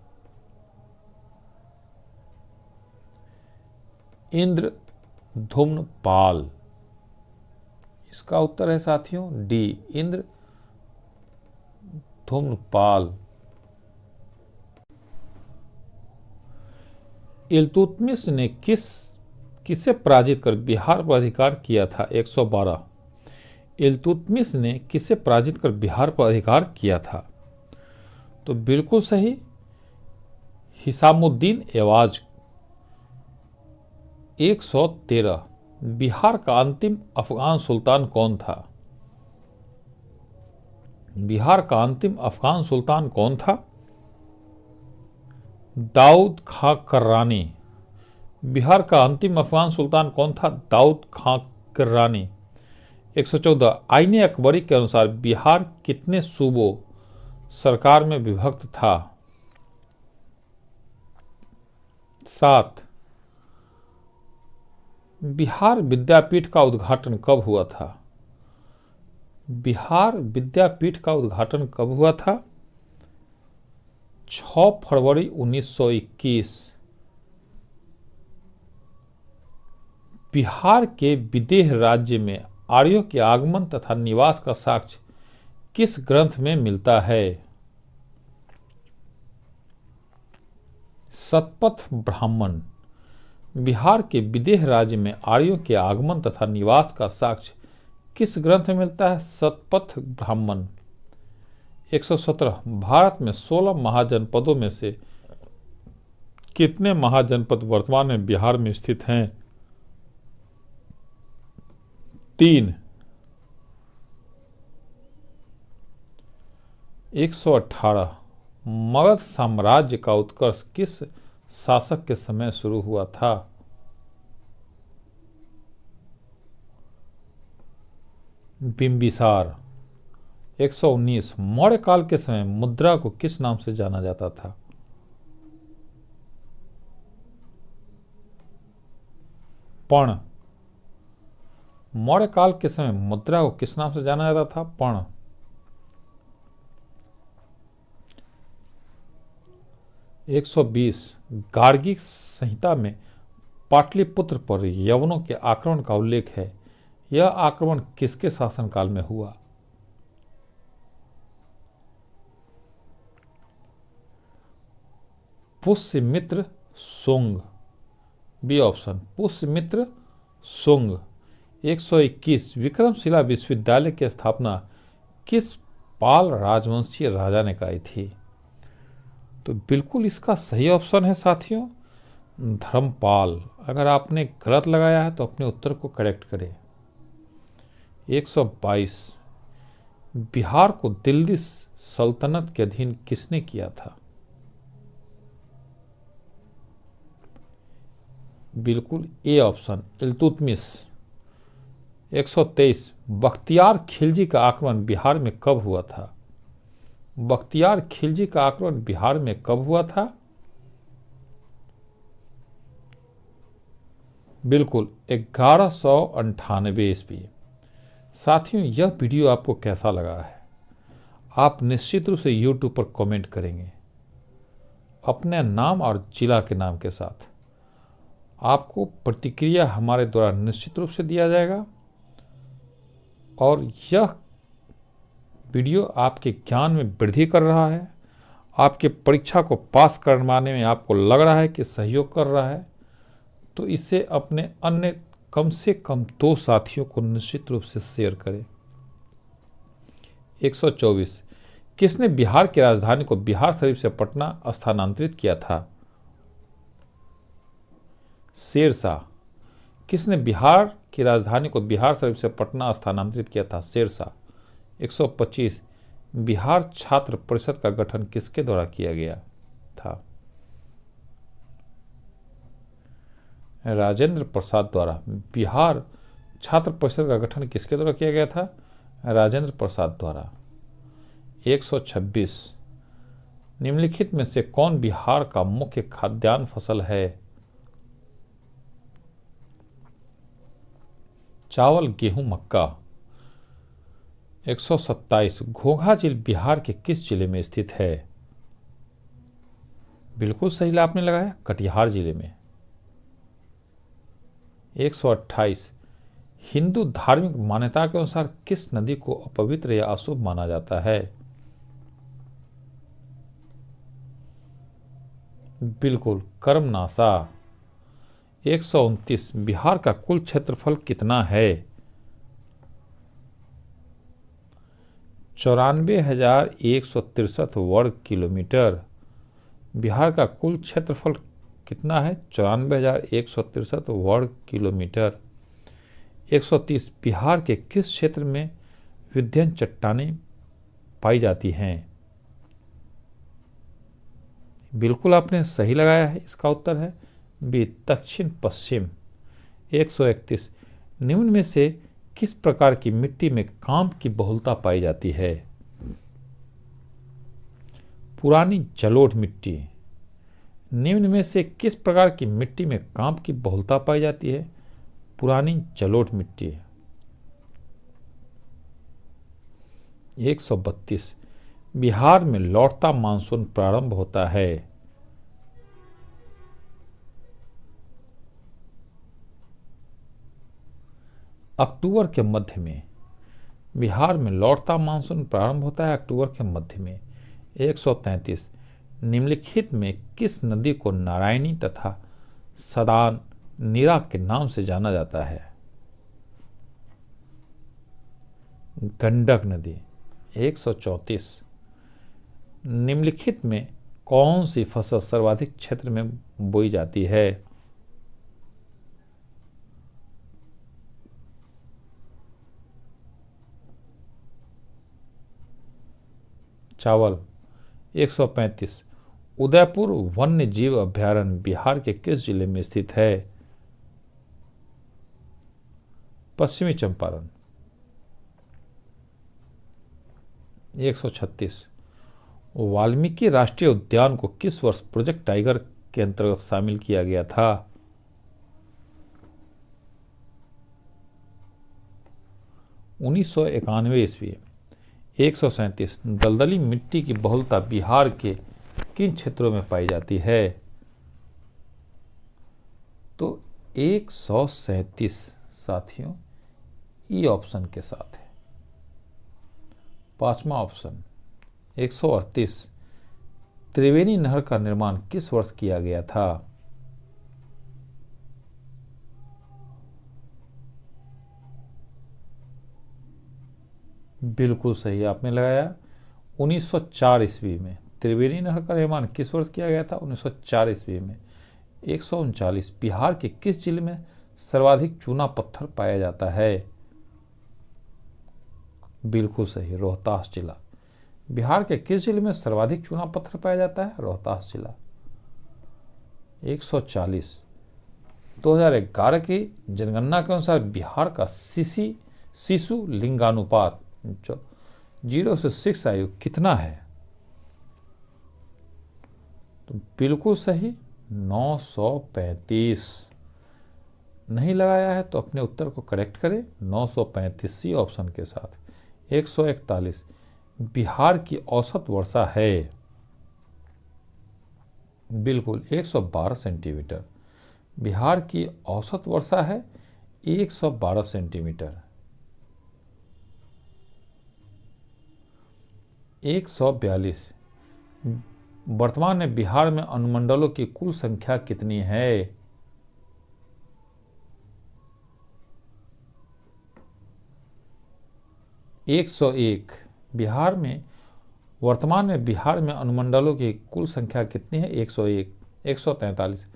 इंद्रधुम्न पाल। इसका उत्तर है साथियों डी, इंद्रधुम्न पाल। इल्तुतमिश ने किसे पराजित कर बिहार पर अधिकार किया था? 112। इल्तुतमिश ने किसे पराजित कर बिहार पर अधिकार किया था? तो बिल्कुल सही, हिसामुद्दीन एवाज। 113। बिहार का अंतिम अफगान सुल्तान कौन था? बिहार का अंतिम अफगान सुल्तान कौन था? दाऊद खां कर्रानी। बिहार का अंतिम अफगान सुल्तान कौन था? दाऊद खां कर्रानी। 114 आईने अकबरी के अनुसार बिहार कितने सूबों सरकार में विभक्त था? 7। बिहार विद्यापीठ का उद्घाटन कब हुआ था? बिहार विद्यापीठ का उद्घाटन कब हुआ था? 6 फरवरी 1921। बिहार के विदेह राज्य में आर्यों के आगमन तथा निवास का साक्ष्य किस ग्रंथ में मिलता है? शतपथ ब्राह्मण। बिहार के विदेह राज्य में आर्यों के आगमन तथा निवास का साक्ष्य किस ग्रंथ में मिलता है? शतपथ ब्राह्मण। 117 भारत में 16 महाजनपदों में से कितने महाजनपद वर्तमान में बिहार में स्थित हैं? 3। 118 मगध साम्राज्य का उत्कर्ष किस शासक के समय शुरू हुआ था? बिंबिसार। 119 मौर्य काल के समय मुद्रा को किस नाम से जाना जाता था? पर्ण। मौर्य काल के समय मुद्रा को किस नाम से जाना जाता था? पर्ण। 120 गार्गी संहिता में पाटलिपुत्र पर यवनों के आक्रमण का उल्लेख है। यह आक्रमण किसके शासनकाल में हुआ? पुष्यमित्र शुंग। B option Pushyamitra Shunga. 121 विक्रमशिला विश्वविद्यालय की स्थापना किस पाल राजवंशीय राजा ने कराई थी? तो बिल्कुल इसका सही ऑप्शन है साथियों धर्मपाल। अगर आपने गलत लगाया है तो अपने उत्तर को करेक्ट करें। 122 बिहार को दिल्ली सल्तनत के अधीन किसने किया था? बिल्कुल ए ऑप्शन इल्तुतमिश। 123 बख्तियार खिलजी का आक्रमण बिहार में कब हुआ था? बख्तियार खिलजी का आक्रमण बिहार में कब हुआ था? बिल्कुल 1198 ईस्वी। साथियों यह वीडियो आपको कैसा लगा है? आप निश्चित रूप से YouTube पर कमेंट करेंगे अपने नाम और जिला के नाम के साथ। आपको प्रतिक्रिया हमारे द्वारा निश्चित रूप से दिया जाएगा और यह वीडियो आपके ज्ञान में वृद्धि कर रहा है, आपके परीक्षा को पास करवाने में आपको लग रहा है कि सहयोग कर रहा है, तो इसे अपने अन्य कम से कम 2 साथियों को निश्चित रूप से शेयर करें। 124 किसने बिहार की राजधानी को बिहार शरीफ से पटना स्थानांतरित किया था? शेरशाह। किसने बिहार की राजधानी को बिहार शरीफ से पटना स्थानांतरित किया था? शेरशाह। 125 बिहार छात्र परिषद का गठन किसके द्वारा किया गया था? राजेंद्र प्रसाद द्वारा। बिहार छात्र परिषद का गठन किसके द्वारा किया गया था? राजेंद्र प्रसाद द्वारा। 126 निम्नलिखित में से कौन बिहार का मुख्य खाद्यान्न फसल है? चावल, गेहूं, मक्का। 127 घोघा झील बिहार के किस जिले में स्थित है? बिल्कुल सही आपने लगाया, कटिहार जिले में। 128 हिंदू धार्मिक मान्यता के अनुसार किस नदी को अपवित्र या अशुभ माना जाता है? बिल्कुल कर्मनाशा। 129 बिहार का कुल क्षेत्रफल कितना है? 94,163 वर्ग किलोमीटर। बिहार का कुल क्षेत्रफल कितना है? 94,163 वर्ग किलोमीटर। 130 बिहार के किस क्षेत्र में विंध्य चट्टानें पाई जाती हैं? बिल्कुल आपने सही लगाया है। इसका उत्तर है बी, दक्षिण पश्चिम। 131, निम्न में से किस प्रकार की मिट्टी में कांप की बहुलता पाई जाती है? पुरानी जलोढ़ मिट्टी। निम्न में से किस प्रकार की मिट्टी में कांप की बहुलता पाई जाती है? पुरानी जलोढ़ मिट्टी। 132, बिहार में लौटता मानसून प्रारंभ होता है। अक्टूबर के मध्य में। बिहार में लौटता मानसून प्रारंभ होता है अक्टूबर के मध्य में। 133, निम्नलिखित में किस नदी को नारायणी तथा सदान नीरा के नाम से जाना जाता है? गंडक नदी। 134, निम्नलिखित में कौन सी फसल सर्वाधिक क्षेत्र में बोई जाती है? चावल। 135, उदयपुर वन्य जीव अभयारण्य बिहार के किस जिले में स्थित है? पश्चिमी चंपारण। 136, वाल्मीकि राष्ट्रीय उद्यान को किस वर्ष प्रोजेक्ट टाइगर के अंतर्गत शामिल किया गया था? 1991 ईस्वी। 137, दलदली मिट्टी की बहुलता बिहार के किन क्षेत्रों में पाई जाती है? तो 137 साथियों ई ऑप्शन के साथ है। पांचवा ऑप्शन 138, त्रिवेणी नहर का निर्माण किस वर्ष किया गया था? बिल्कुल सही आपने लगाया। 1904 ईस्वी में। त्रिवेणी नहर का निर्माण किस वर्ष किया गया था? 1904 ईस्वी में। 139, बिहार के किस जिले में सर्वाधिक चूना पत्थर पाया जाता है? बिल्कुल सही, रोहतास जिला। बिहार के किस जिले में सर्वाधिक चूना पत्थर पाया जाता है? रोहतास जिला। 140, 2011 की जनगणना के अनुसार बिहार का शिशु लिंगानुपात जो 0 से 6 आयु कितना है? तो बिल्कुल सही 935। नहीं लगाया है तो अपने उत्तर को करेक्ट करें 935 सी ऑप्शन के साथ। 141, बिहार की औसत वर्षा है। बिल्कुल 112 सेंटीमीटर। बिहार की औसत वर्षा है 112 सेंटीमीटर। 142, वर्तमान में बिहार में अनुमंडलों की कुल संख्या कितनी है? 101, बिहार में वर्तमान में बिहार में अनुमंडलों की कुल संख्या कितनी है? 101। 143,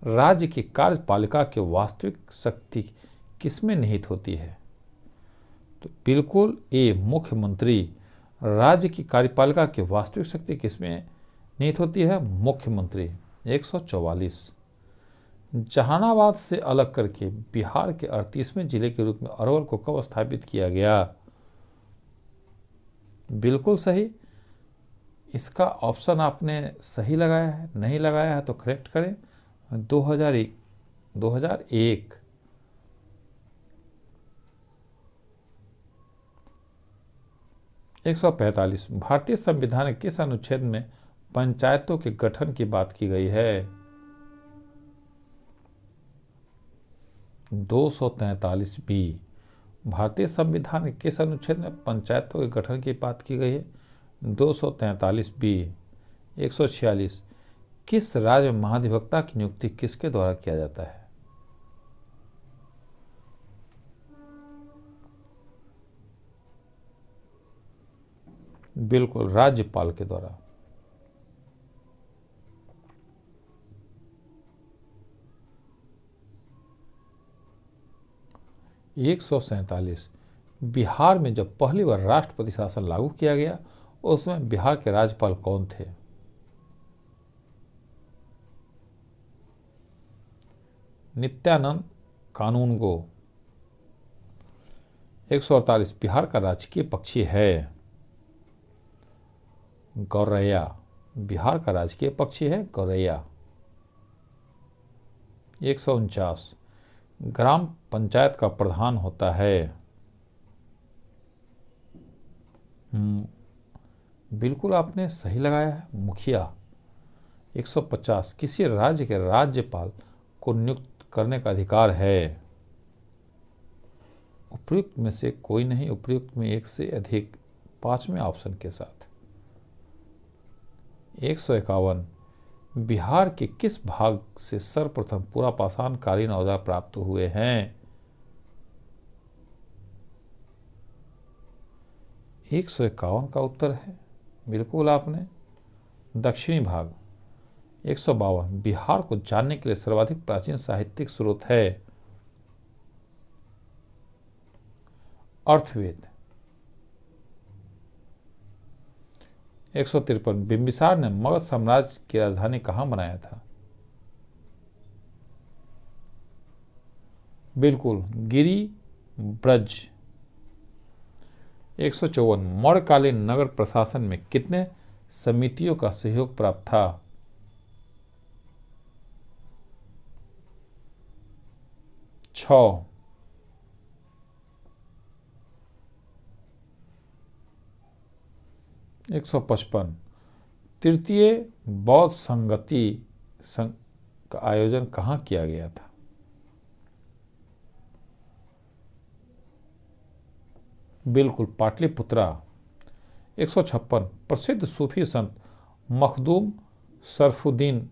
राज्य की कार्यपालिका की वास्तविक शक्ति किसमें निहित होती है? तो बिल्कुल ए, मुख्यमंत्री। राज्य की कार्यपालिका की वास्तविक शक्ति किसमें निहित होती है? मुख्यमंत्री। 144, जहानाबाद से अलग करके बिहार के 38वें जिले के रूप में अरवल को कब स्थापित किया गया? बिल्कुल सही। इसका ऑप्शन आपने सही लगाया है। नहीं लगाया है तो करेक्ट करें 2001। 2001। 145, भारतीय संविधान के किस अनुच्छेद में पंचायतों के गठन की बात की गई है? 243 बी। भारतीय संविधान के किस अनुच्छेद में पंचायतों के गठन की बात की गई है? 243 बी। 146, किस राज्य में महाधिवक्ता की नियुक्ति किसके द्वारा किया जाता है? बिल्कुल राज्यपाल के द्वारा। 147, बिहार में जब पहली बार राष्ट्रपति शासन लागू किया गया उस समय बिहार के राज्यपाल कौन थे? नित्यानंद कानूनगो। 148 बिहार का राजकीय पक्षी है गौरैया। बिहार का राजकीय पक्षी है गौरैया। 149 ग्राम पंचायत का प्रधान होता है। बिल्कुल आपने सही लगाया है, मुखिया। 150 किसी राज्य के राज्यपाल को नियुक्त करने का अधिकार है। उपयुक्त में से कोई नहीं, उपयुक्त में एक से अधिक, पांचवें ऑप्शन के साथ। 151 बिहार के किस भाग से सर्वप्रथम पूरा पाषाण कालीन औजार प्राप्त हुए हैं? 151 का उत्तर है बिल्कुल आपने दक्षिणी भाग। 152 बिहार को जानने के लिए सर्वाधिक प्राचीन साहित्यिक स्रोत है अर्थवेद। 153 बिंबिसार ने मगध साम्राज्य की राजधानी कहां बनाया था? बिल्कुल गिरी ब्रज। 154 मौर्यकालीन नगर प्रशासन में कितने समितियों का सहयोग प्राप्त था? 6। 155 तृतीय बौद्ध संगति का आयोजन कहाँ किया गया था? बिल्कुल पाटलिपुत्रा। 156 प्रसिद्ध सूफी संत मखदूम सरफुद्दीन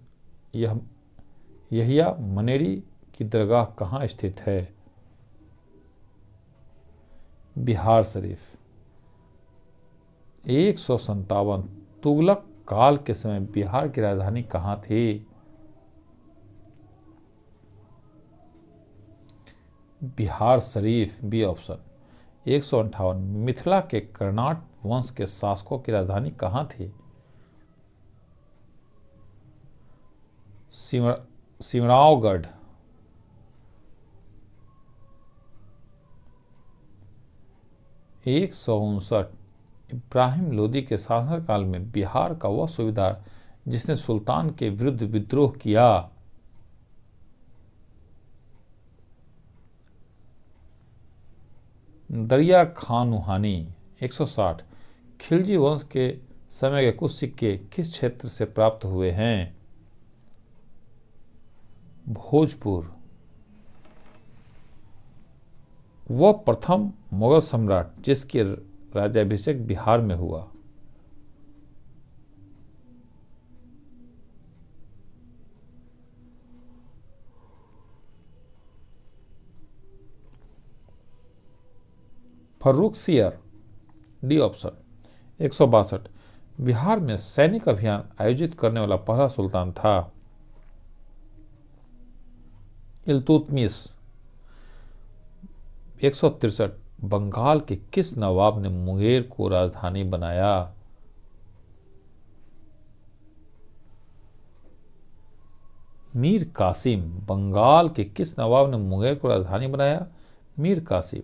यहिया मनेरी की दरगाह कहाँ स्थित है? बिहार शरीफ। 157 तुगलक काल के समय बिहार की राजधानी कहाँ थी? Bihar Sharif, B option. 158 मिथिला के कर्नाट वंश के शासकों की राजधानी कहाँ थी? सिमरावगढ़। 159 इब्राहिम लोदी के शासनकाल में बिहार का वह सूबेदार जिसने सुल्तान के विरुद्ध विद्रोह किया? दरिया खान नुहानी। 160 खिलजी वंश के समय के कुछ सिक्के किस क्षेत्र से प्राप्त हुए हैं? भोजपुर। वह प्रथम मुगल सम्राट जिसके राज्याभिषेक बिहार में हुआ? Farrukhsiyar, D option. 162 बिहार में सैनिक अभियान आयोजित करने वाला पहला सुल्तान था? इल्तुतमिश। 163 बंगाल के किस नवाब ने मुंगेर को राजधानी बनाया? मीर कासिम। बंगाल के किस नवाब ने मुंगेर को राजधानी बनाया? मीर कासिम।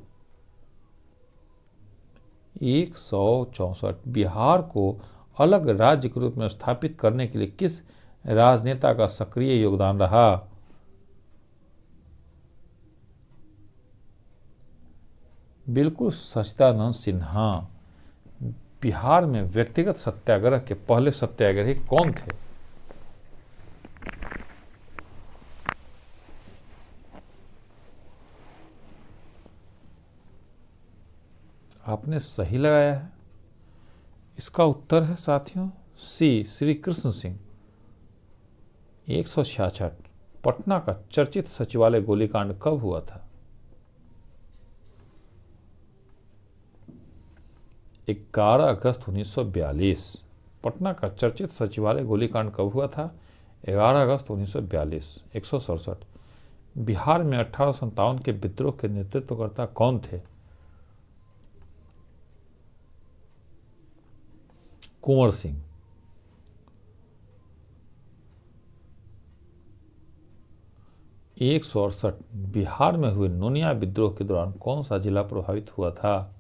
164 बिहार को अलग राज्य के रूप में स्थापित करने के लिए किस राजनेता का सक्रिय योगदान रहा? बिल्कुल सच्चिदानंद सिन्हा। बिहार में व्यक्तिगत सत्याग्रह के पहले सत्याग्रही कौन थे? आपने सही लगाया है। इसका उत्तर है साथियों सी, श्री कृष्ण सिंह। 166 पटना का चर्चित सचिवालय गोलीकांड कब हुआ था? 11 अगस्त 1942। पटना का चर्चित सचिवालय गोलीकांड कब हुआ था? 11 अगस्त 1942। 167 बिहार में 1857 के विद्रोह के नेतृत्वकर्ता कौन थे? कुंवर सिंह। 168 बिहार में हुए नोनिया विद्रोह के दौरान कौन सा जिला प्रभावित हुआ था?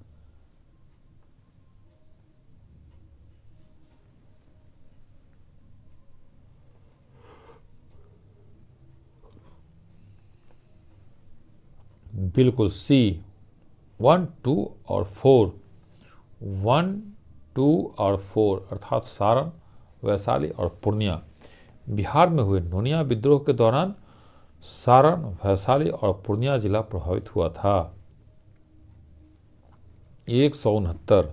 बिल्कुल सी, 1, 2 और 4। 1, 2 और 4 अर्थात सारण, वैशाली और पूर्णिया। बिहार में हुए नोनिया विद्रोह के दौरान सारण, वैशाली और पूर्णिया जिला प्रभावित हुआ था। 169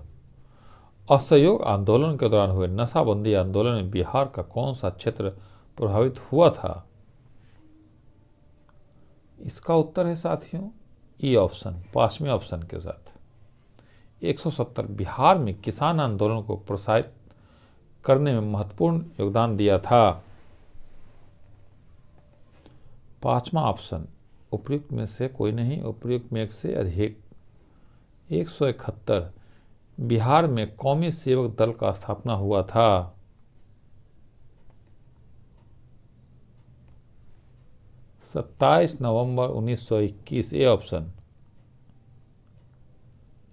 असहयोग आंदोलन के दौरान हुए नशाबंदी आंदोलन में बिहार का कौन सा क्षेत्र प्रभावित हुआ था? इसका उत्तर है साथियों ई ऑप्शन, पांचवें ऑप्शन के साथ। 170 बिहार में किसान आंदोलन को प्रोत्साहित करने में महत्वपूर्ण योगदान दिया था। पांचवा ऑप्शन उपयुक्त में से कोई नहीं, उपयुक्त में एक से अधिक। 171 बिहार में कौमी सेवक दल का स्थापना हुआ था। 27 नवंबर 1921 ए ऑप्शन।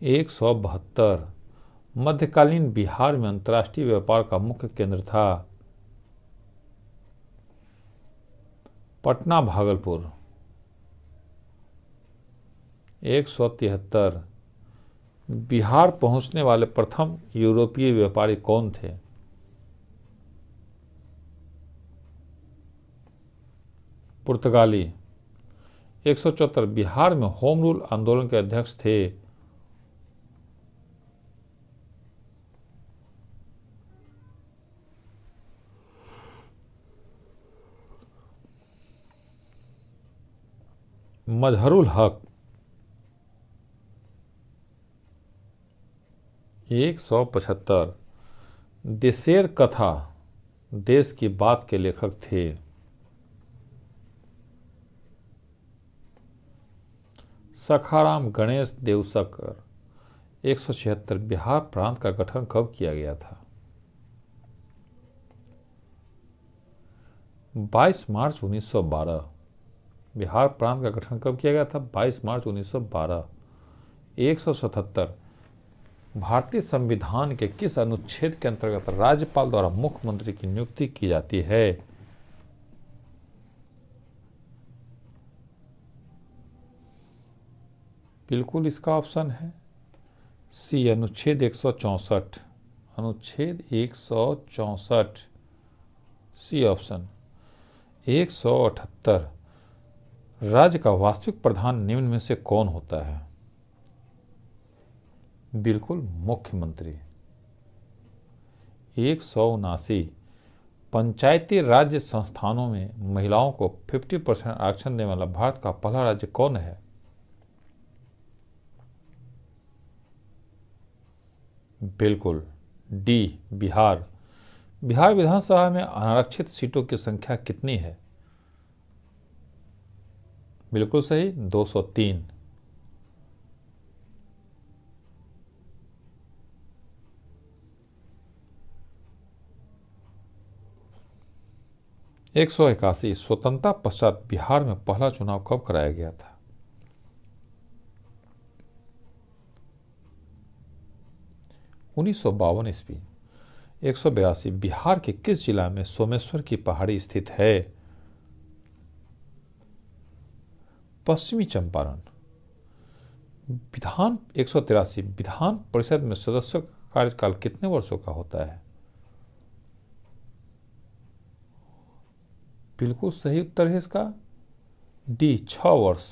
172 मध्यकालीन बिहार में अंतर्राष्ट्रीय व्यापार का मुख्य केंद्र था। पटना, भागलपुर। 173 बिहार पहुंचने वाले प्रथम यूरोपीय व्यापारी कौन थे? पुर्तगाली। 174 बिहार में होम रूल आंदोलन के अध्यक्ष थे। मजहरुल हक। 175 देशेर कथा देश की बात के लेखक थे। सखाराम गणेश देवसकर। 176 बिहार प्रांत का गठन कब किया गया था? 22 मार्च 1912। बिहार प्रांत का गठन कब किया गया था? 22 मार्च 1912। 177 भारतीय संविधान के किस अनुच्छेद के अंतर्गत राज्यपाल द्वारा मुख्यमंत्री की नियुक्ति की जाती है? बिल्कुल इसका ऑप्शन है सी, अनुच्छेद 164। अनुच्छेद 164 सी ऑप्शन। 178 राज्य का वास्तविक प्रधान निम्न में से कौन होता है? बिल्कुल मुख्यमंत्री। 179 पंचायती राज्य संस्थानों में महिलाओं को 50% आरक्षण देने वाला भारत का पहला राज्य कौन है? बिल्कुल डी, बिहार। बिहार विधानसभा में अनारक्षित सीटों की संख्या कितनी है? बिल्कुल सही, 203। 181 स्वतंत्रता पश्चात बिहार में पहला चुनाव कब कराया गया था? 1952 ईस्वी। 182 बिहार के किस जिला में सोमेश्वर की पहाड़ी स्थित है? पश्चिमी चंपारण। 183 विधान परिषद में सदस्यों का कार्यकाल कितने वर्षों का होता है? बिल्कुल सही उत्तर है इसका डी, 6 वर्ष।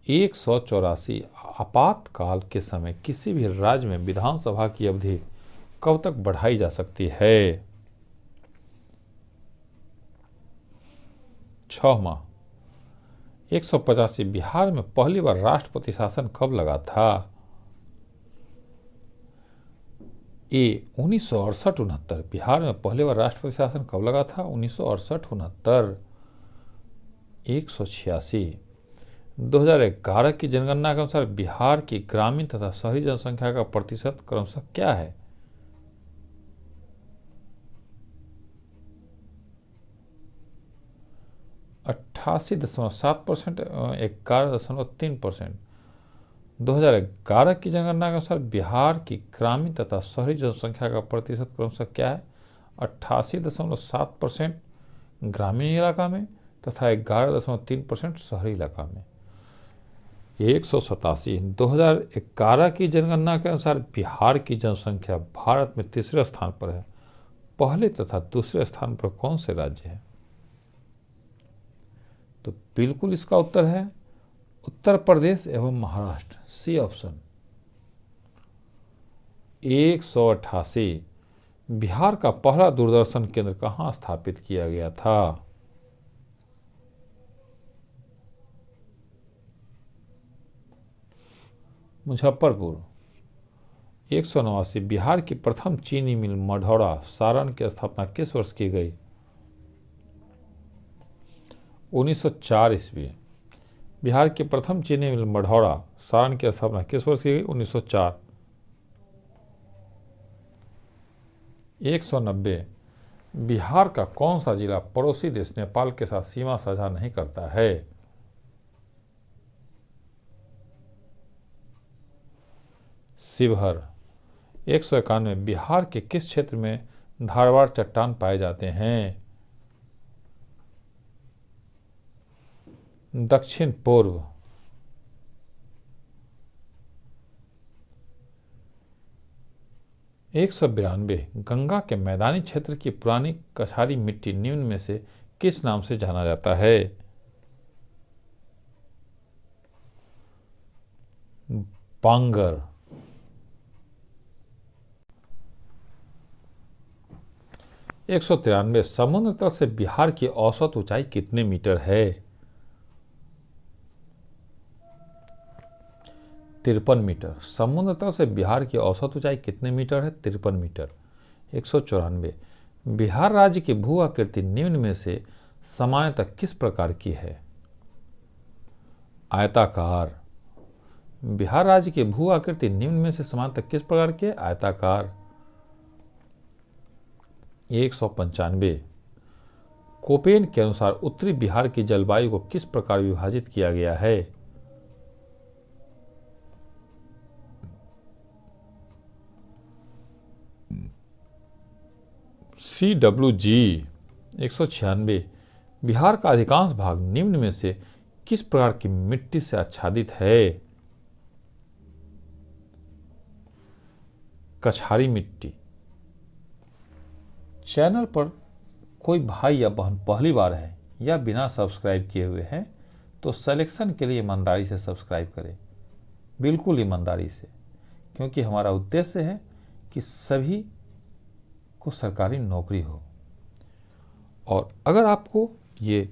184 आपातकाल के समय किसी भी राज्य में विधानसभा की अवधि कब तक बढ़ाई जा सकती है? 6 माह। 185 बिहार में पहली बार राष्ट्रपति शासन कब लगा था? ए, 1968-69 बिहार में पहली बार राष्ट्रपति शासन कब लगा था? 1968-69। 186 2011 की जनगणना के अनुसार बिहार की ग्रामीण तथा शहरी जनसंख्या का प्रतिशत क्रमशः क्या है? 88.7%, 11.3%। 2011 की जनगणना के अनुसार बिहार की ग्रामीण तथा शहरी जनसंख्या का प्रतिशत क्रमशः क्या है? 88.7% ग्रामीण इलाका में तथा 11.3% शहरी इलाका में। 187। 2011 की जनगणना के अनुसार बिहार की जनसंख्या भारत में तीसरे स्थान पर है। पहले तथा दूसरे स्थान पर कौन से राज्य हैं? तो बिल्कुल इसका उत्तर है उत्तर प्रदेश एवं महाराष्ट्र, सी ऑप्शन। 188। बिहार का पहला दूरदर्शन केंद्र कहाँ स्थापित किया गया था? मुजफ्फरपुर। 189। बिहार की प्रथम चीनी मिल मढ़ौरा सारण की स्थापना किस वर्ष की गई? 1904 ईस्वी। बिहार की प्रथम चीनी मिल मढ़ौरा सारण की स्थापना किस वर्ष की गई? 1904। 190। बिहार का कौन सा जिला पड़ोसी देश नेपाल के साथ सीमा साझा नहीं करता है? शिवहर। 191। बिहार के किस क्षेत्र में धारवाड़ चट्टान पाए जाते हैं? दक्षिण पूर्व। 192। गंगा के मैदानी क्षेत्र की पुरानी कछारी मिट्टी निम्न में से किस नाम से जाना जाता है? बांगर। 193। समुद्र तल से बिहार की औसत ऊंचाई कितने मीटर है? 53 मीटर। समुद्र तल से बिहार की औसत ऊंचाई कितने मीटर है? 53 मीटर। 194। बिहार राज्य की भू आकृति निम्न में से सामान्यतः किस प्रकार की है? आयताकार। बिहार राज्य की भू आकृति निम्न में से सामान्यतः किस प्रकार की है? आयताकार। 195। कोपेन के अनुसार उत्तरी बिहार की जलवायु को किस प्रकार विभाजित किया गया है? CWG। 196। बिहार का अधिकांश भाग निम्न में से किस प्रकार की मिट्टी से आच्छादित है? कछारी मिट्टी। चैनल पर कोई भाई या बहन पहली बार है या बिना सब्सक्राइब किए हुए हैं तो सिलेक्शन के लिए ईमानदारी से सब्सक्राइब करें, बिल्कुल ईमानदारी से, क्योंकि हमारा उद्देश्य है कि सभी को सरकारी नौकरी हो। और अगर आपको ये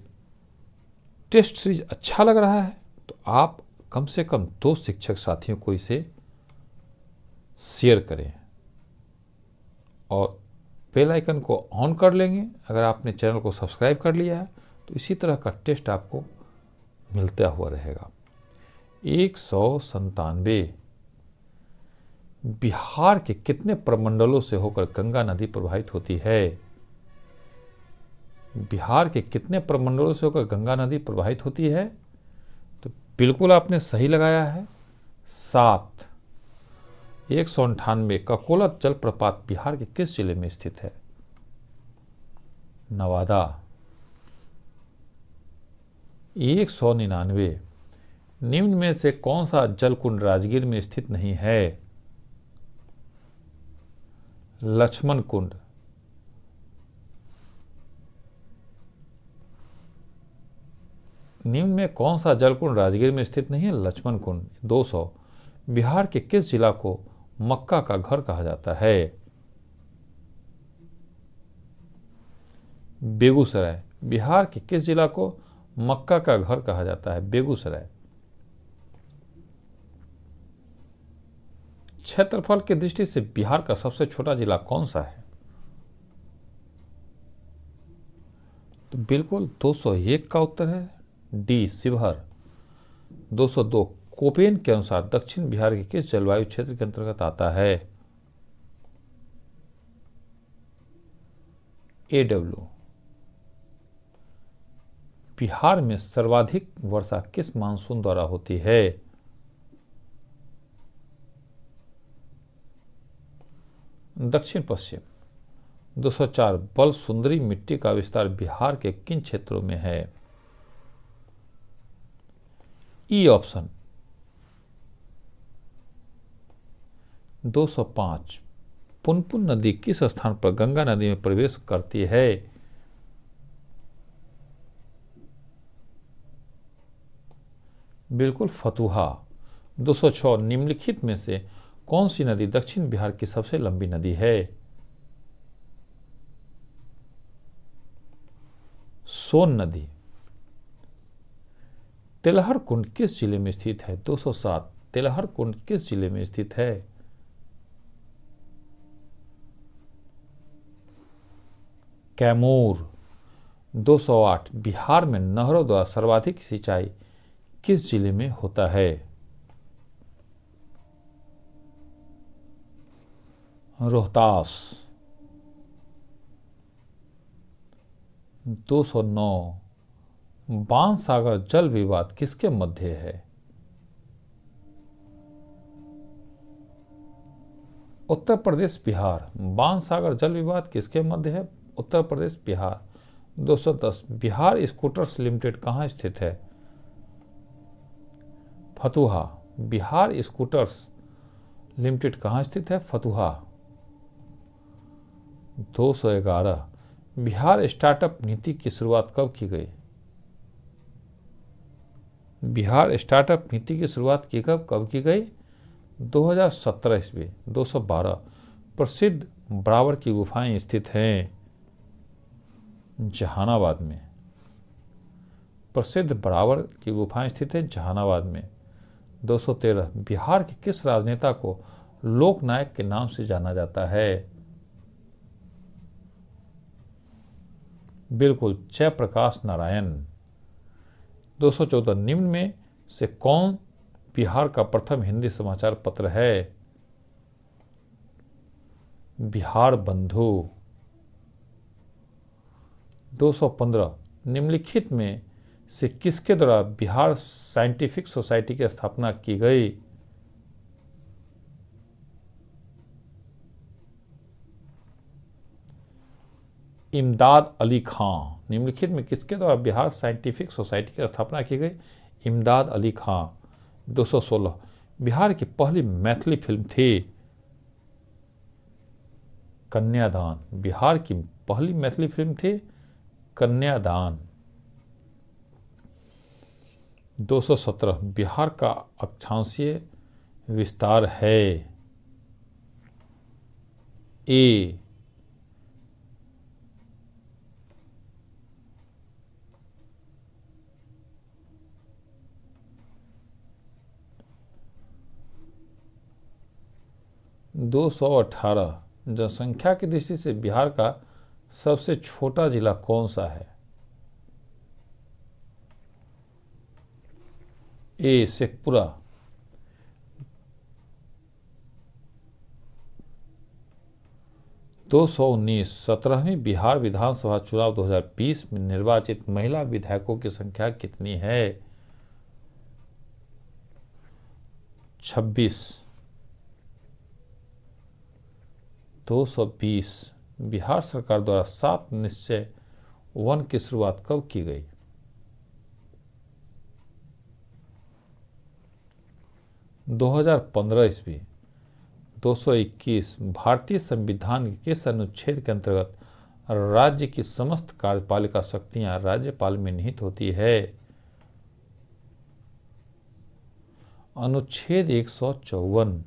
टेस्ट सीरीज अच्छा लग रहा है तो आप कम से कम 2 शिक्षक साथियों को इसे शेयर करें और बेल आइकन को ऑन कर लेंगे। अगर आपने चैनल को सब्सक्राइब कर लिया है तो इसी तरह का टेस्ट आपको मिलता हुआ रहेगा। 197। बिहार के कितने प्रमंडलों से होकर गंगा नदी प्रवाहित होती है? बिहार के कितने प्रमंडलों से होकर गंगा नदी प्रवाहित होती है? तो बिल्कुल आपने सही लगाया है, 7। 198। ककोलत जलप्रपात बिहार के किस जिले में स्थित है? नवादा। 199। निम्न में से कौन सा जलकुंड राजगीर में स्थित नहीं है? लक्ष्मण कुंड। निम्न में कौन सा जलकुंड राजगीर में स्थित नहीं है? लक्ष्मण कुंड। 200। बिहार के किस जिला को मक्का का घर कहा जाता है? बेगूसराय। बिहार के किस जिला को मक्का का घर कहा जाता है? बेगूसराय। क्षेत्रफल की दृष्टि से बिहार का सबसे छोटा जिला कौन सा है? तो बिल्कुल 201 का उत्तर है डी, शिवहर। 202। कोपेन के अनुसार दक्षिण बिहार के किस जलवायु क्षेत्र के अंतर्गत आता है? AW। बिहार में सर्वाधिक वर्षा किस मानसून द्वारा होती है? दक्षिण पश्चिम। 204 बल सुंदरी मिट्टी का विस्तार बिहार के किन क्षेत्रों में है? E option. 205 पुनपुन नदी किस स्थान पर गंगा नदी में प्रवेश करती है? बिल्कुल फतुहा। 206 निम्नलिखित में से कौन सी नदी दक्षिण बिहार की सबसे लंबी नदी है? सोन नदी। तेलहर कुंड किस जिले में स्थित है? 207 तेलहर कुंड किस जिले में स्थित है? कैमूर। 208 बिहार में नहरों द्वारा सर्वाधिक सिंचाई किस जिले में होता है? रोहतास। 209 बाणसागर जल विवाद किसके मध्य है? उत्तर प्रदेश बिहार। बाणसागर जल विवाद किसके मध्य है? उत्तर प्रदेश बिहार। 210 बिहार स्कूटर्स लिमिटेड कहाँ स्थित है? फतुहा। बिहार स्कूटर्स लिमिटेड कहाँ स्थित है? फतुहा। 211 बिहार स्टार्टअप नीति की शुरुआत कब की गई? बिहार स्टार्टअप नीति की शुरुआत कब की गई? 2017 ईस्वी। 212 प्रसिद्ध ब्रावर की गुफाएं स्थित हैं जहानाबाद में। प्रसिद्ध ब्रावर की गुफाएं स्थित हैं जहानाबाद में। 213 बिहार के किस राजनेता को लोकनायक के नाम से जाना जाता है? बिल्कुल जयप्रकाश नारायण। 214 निम्न में से कौन बिहार का प्रथम हिंदी समाचार पत्र है? बिहार बंधु। 215 निम्नलिखित में से किसके द्वारा बिहार साइंटिफिक सोसाइटी की स्थापना की गई? इमदाद अली खां। निम्नलिखित में किसके द्वारा बिहार साइंटिफिक सोसाइटी की स्थापना की गई? इमदाद अली खां। 216 बिहार की पहली मैथिली फिल्म थी? कन्यादान। बिहार की पहली मैथिली फिल्म थी कन्यादान। 217 बिहार का अक्षांशीय विस्तार है? ए। 218 जनसंख्या की दृष्टि से बिहार का सबसे छोटा जिला कौन सा है? ए शेखपुरा। 219 17वीं बिहार विधानसभा चुनाव 2020 में निर्वाचित महिला विधायकों की संख्या कितनी है? 26। 220 बिहार सरकार द्वारा 7 निश्चय वन की शुरुआत कब की गई? 2015 ईस्वी। 221 भारतीय संविधान के किस अनुच्छेद के अंतर्गत राज्य की समस्त कार्यपालिका शक्तियां राज्यपाल में निहित होती है? अनुच्छेद 154।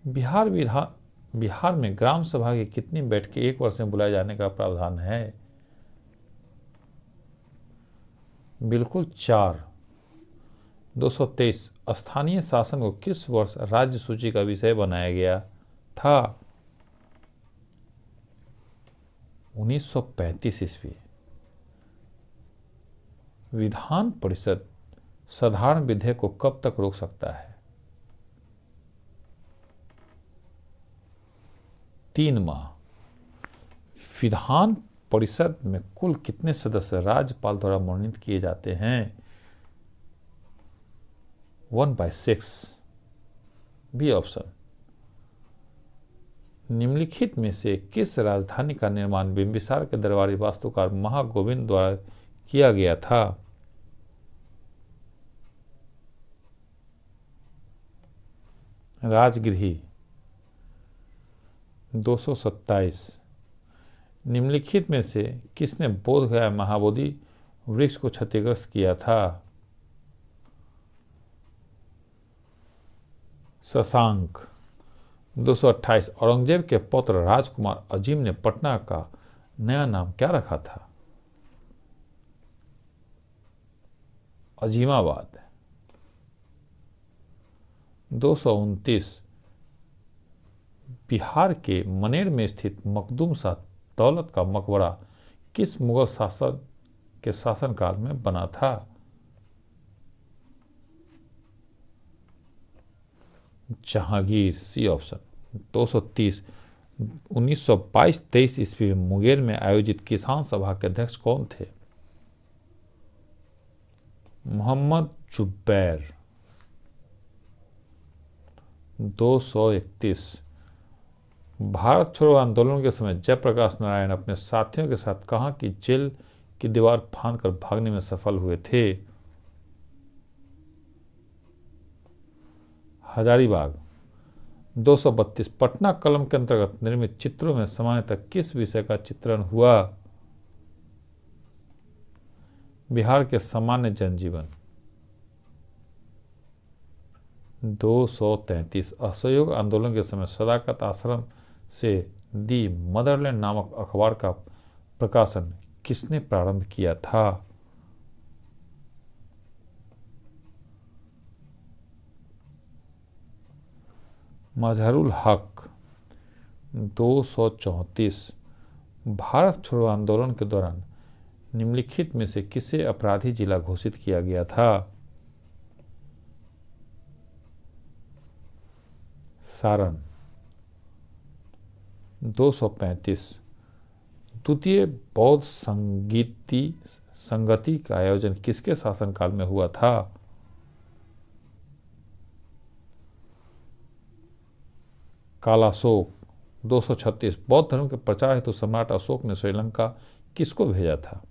बिहार में ग्राम सभा की कितनी बैठकें एक वर्ष में बुलाए जाने का प्रावधान है? बिल्कुल 4। 223 स्थानीय शासन को किस वर्ष राज्य सूची का विषय बनाया गया था? 1935 ईस्वी। विधान परिषद साधारण विधेयक को कब तक रोक सकता है? 3 माह। विधान परिषद में कुल कितने सदस्य राज्यपाल द्वारा मनोनीत किए जाते हैं? 1/6 बी ऑप्शन। निम्नलिखित में से किस राजधानी का निर्माण बिंबिसार के दरबारी वास्तुकार महागोविंद द्वारा किया गया था? राजगृही। 227। निम्नलिखित में से किसने बोध गया महाबोधि वृक्ष को क्षतिग्रस्त किया था? शशांक। 228। औरंगजेब के पुत्र राजकुमार अजीम ने पटना का नया नाम क्या रखा था? अजीमाबाद। 229। बिहार के मनेर में स्थित मखदूम शाह दौलत का मकबरा किस मुगल शासक के शासनकाल में बना था? जहांगीर। C option. 230। 1922-23 ईस्वी में मुंगेर में आयोजित किसान सभा के अध्यक्ष कौन थे? मोहम्मद जुबैर। 231। भारत छोड़ो आंदोलन के समय जयप्रकाश नारायण अपने साथियों के साथ कहाँ की जेल की दीवार फांदकर भागने में सफल हुए थे? हजारीबाग। 232। पटना कलम के अंतर्गत निर्मित चित्रों में सामान्यतः किस विषय का चित्रण हुआ? बिहार के सामान्य जनजीवन। 233। असहयोग आंदोलन के समय सदाकत आश्रम से दी मदरलैंड नामक अखबार का प्रकाशन किसने प्रारंभ किया था? मजहरुल हक। 234। भारत छोड़ो आंदोलन के दौरान निम्नलिखित में से किसे अपराधी जिला घोषित किया गया था? सारण। 235। द्वितीय बौद्ध संगति का आयोजन किसके शासनकाल में हुआ था? कालाशोक। 236। बौद्ध धर्म के प्रचार हेतु सम्राट अशोक ने श्रीलंका किसको भेजा था?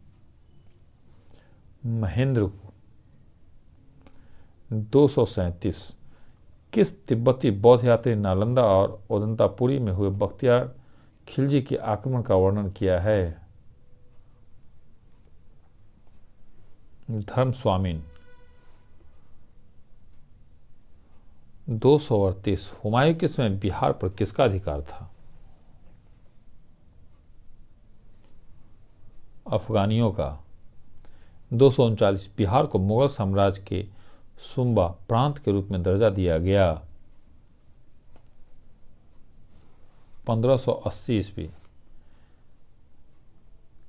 महेंद्र को। 237। किस तिब्बती बौद्ध यात्री नालंदा और ओदंतापुरी में हुए बख्तियार खिलजी के आक्रमण का वर्णन किया है? धर्मस्वामिन। 238। हुमायूं के समय बिहार पर किसका अधिकार था? अफगानियों का। 239। बिहार को मुगल साम्राज्य के सुंबा प्रांत के रूप में दर्जा दिया गया। 1580 ईस्वी।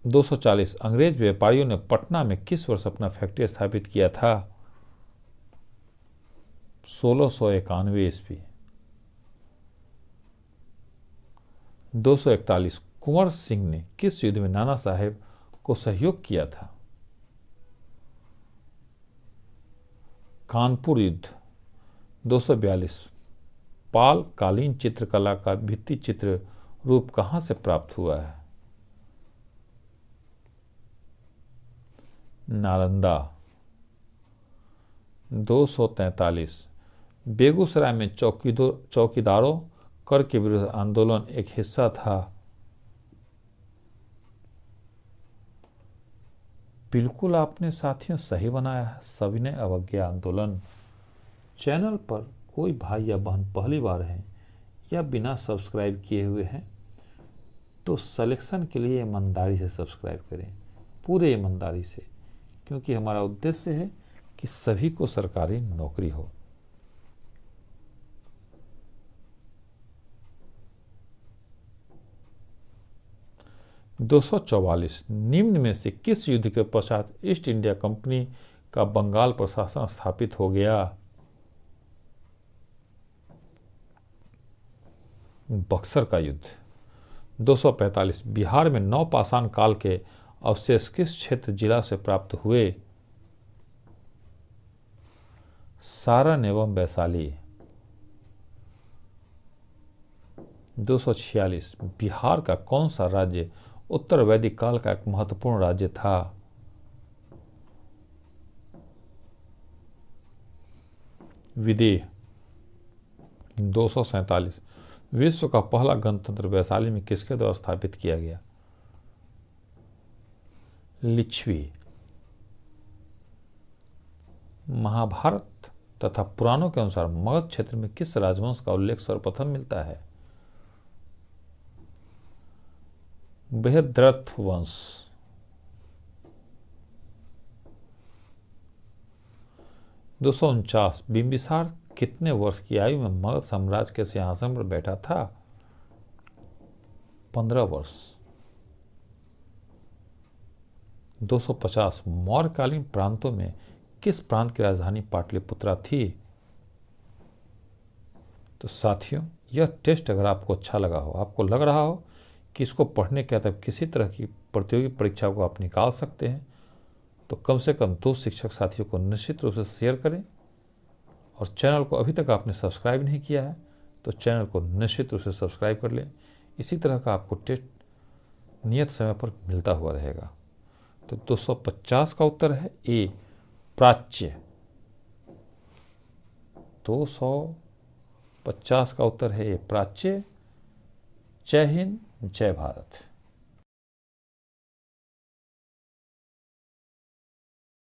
240। अंग्रेज व्यापारियों ने पटना में किस वर्ष अपना फैक्ट्री स्थापित किया था? 1691 ईस्वी। 241। कुंवर सिंह ने किस युद्ध में नाना साहेब को सहयोग किया था? कानपुर युद्ध। 242। पाल कालीन चित्रकला का भित्ति चित्र रूप कहां से प्राप्त हुआ है? नालंदा। 243। बेगूसराय में चौकीदारों कर के विरुद्ध आंदोलन एक हिस्सा था। बिल्कुल आपने साथियों सही बनाया है, सविनय अवज्ञा आंदोलन। चैनल पर कोई भाई या बहन पहली बार है या बिना सब्सक्राइब किए हुए हैं तो सिलेक्शन के लिए ईमानदारी से सब्सक्राइब करें, पूरे ईमानदारी से, क्योंकि हमारा उद्देश्य है कि सभी को सरकारी नौकरी हो। दो 244। निम्न में से किस युद्ध के पश्चात ईस्ट इंडिया कंपनी का बंगाल पर शासन स्थापित हो गया? बक्सर का युद्ध। 245 बिहार में नवपाषाण काल के अवशेष किस क्षेत्र जिला से प्राप्त हुए? सारण एवं वैशाली। 246 बिहार का कौन सा राज्य उत्तर वैदिक काल का एक महत्वपूर्ण राज्य था? विदेह। 247 विश्व का पहला गणतंत्र वैशाली में किसके द्वारा स्थापित किया गया? लिच्छवी। महाभारत तथा पुराणों के अनुसार मगध क्षेत्र में किस राजवंश का उल्लेख सर्वप्रथम मिलता है? बृहद्रथ वंश। 249 बिंबिसार कितने वर्ष की आयु में मगध साम्राज्य के सिंहासन पर बैठा था? 15 वर्ष। 250 मौर्यकालीन प्रांतों में किस प्रांत की राजधानी पाटलिपुत्रा थी? तो साथियों, यह टेस्ट अगर आपको अच्छा लगा हो, आपको लग रहा हो कि इसको पढ़ने के बाद किसी तरह की प्रतियोगी परीक्षा को आप निकाल सकते हैं, तो कम से कम 2 शिक्षक साथियों को निश्चित रूप से शेयर करें। और चैनल को अभी तक आपने सब्सक्राइब नहीं किया है तो चैनल को निश्चित रूप से सब्सक्राइब कर लें। इसी तरह का आपको टेस्ट नियत समय पर मिलता हुआ रहेगा। तो 250 का उत्तर है ए, प्राच्य। 250 का उत्तर है ए, प्राच्य। जय हिंद, जय भारत।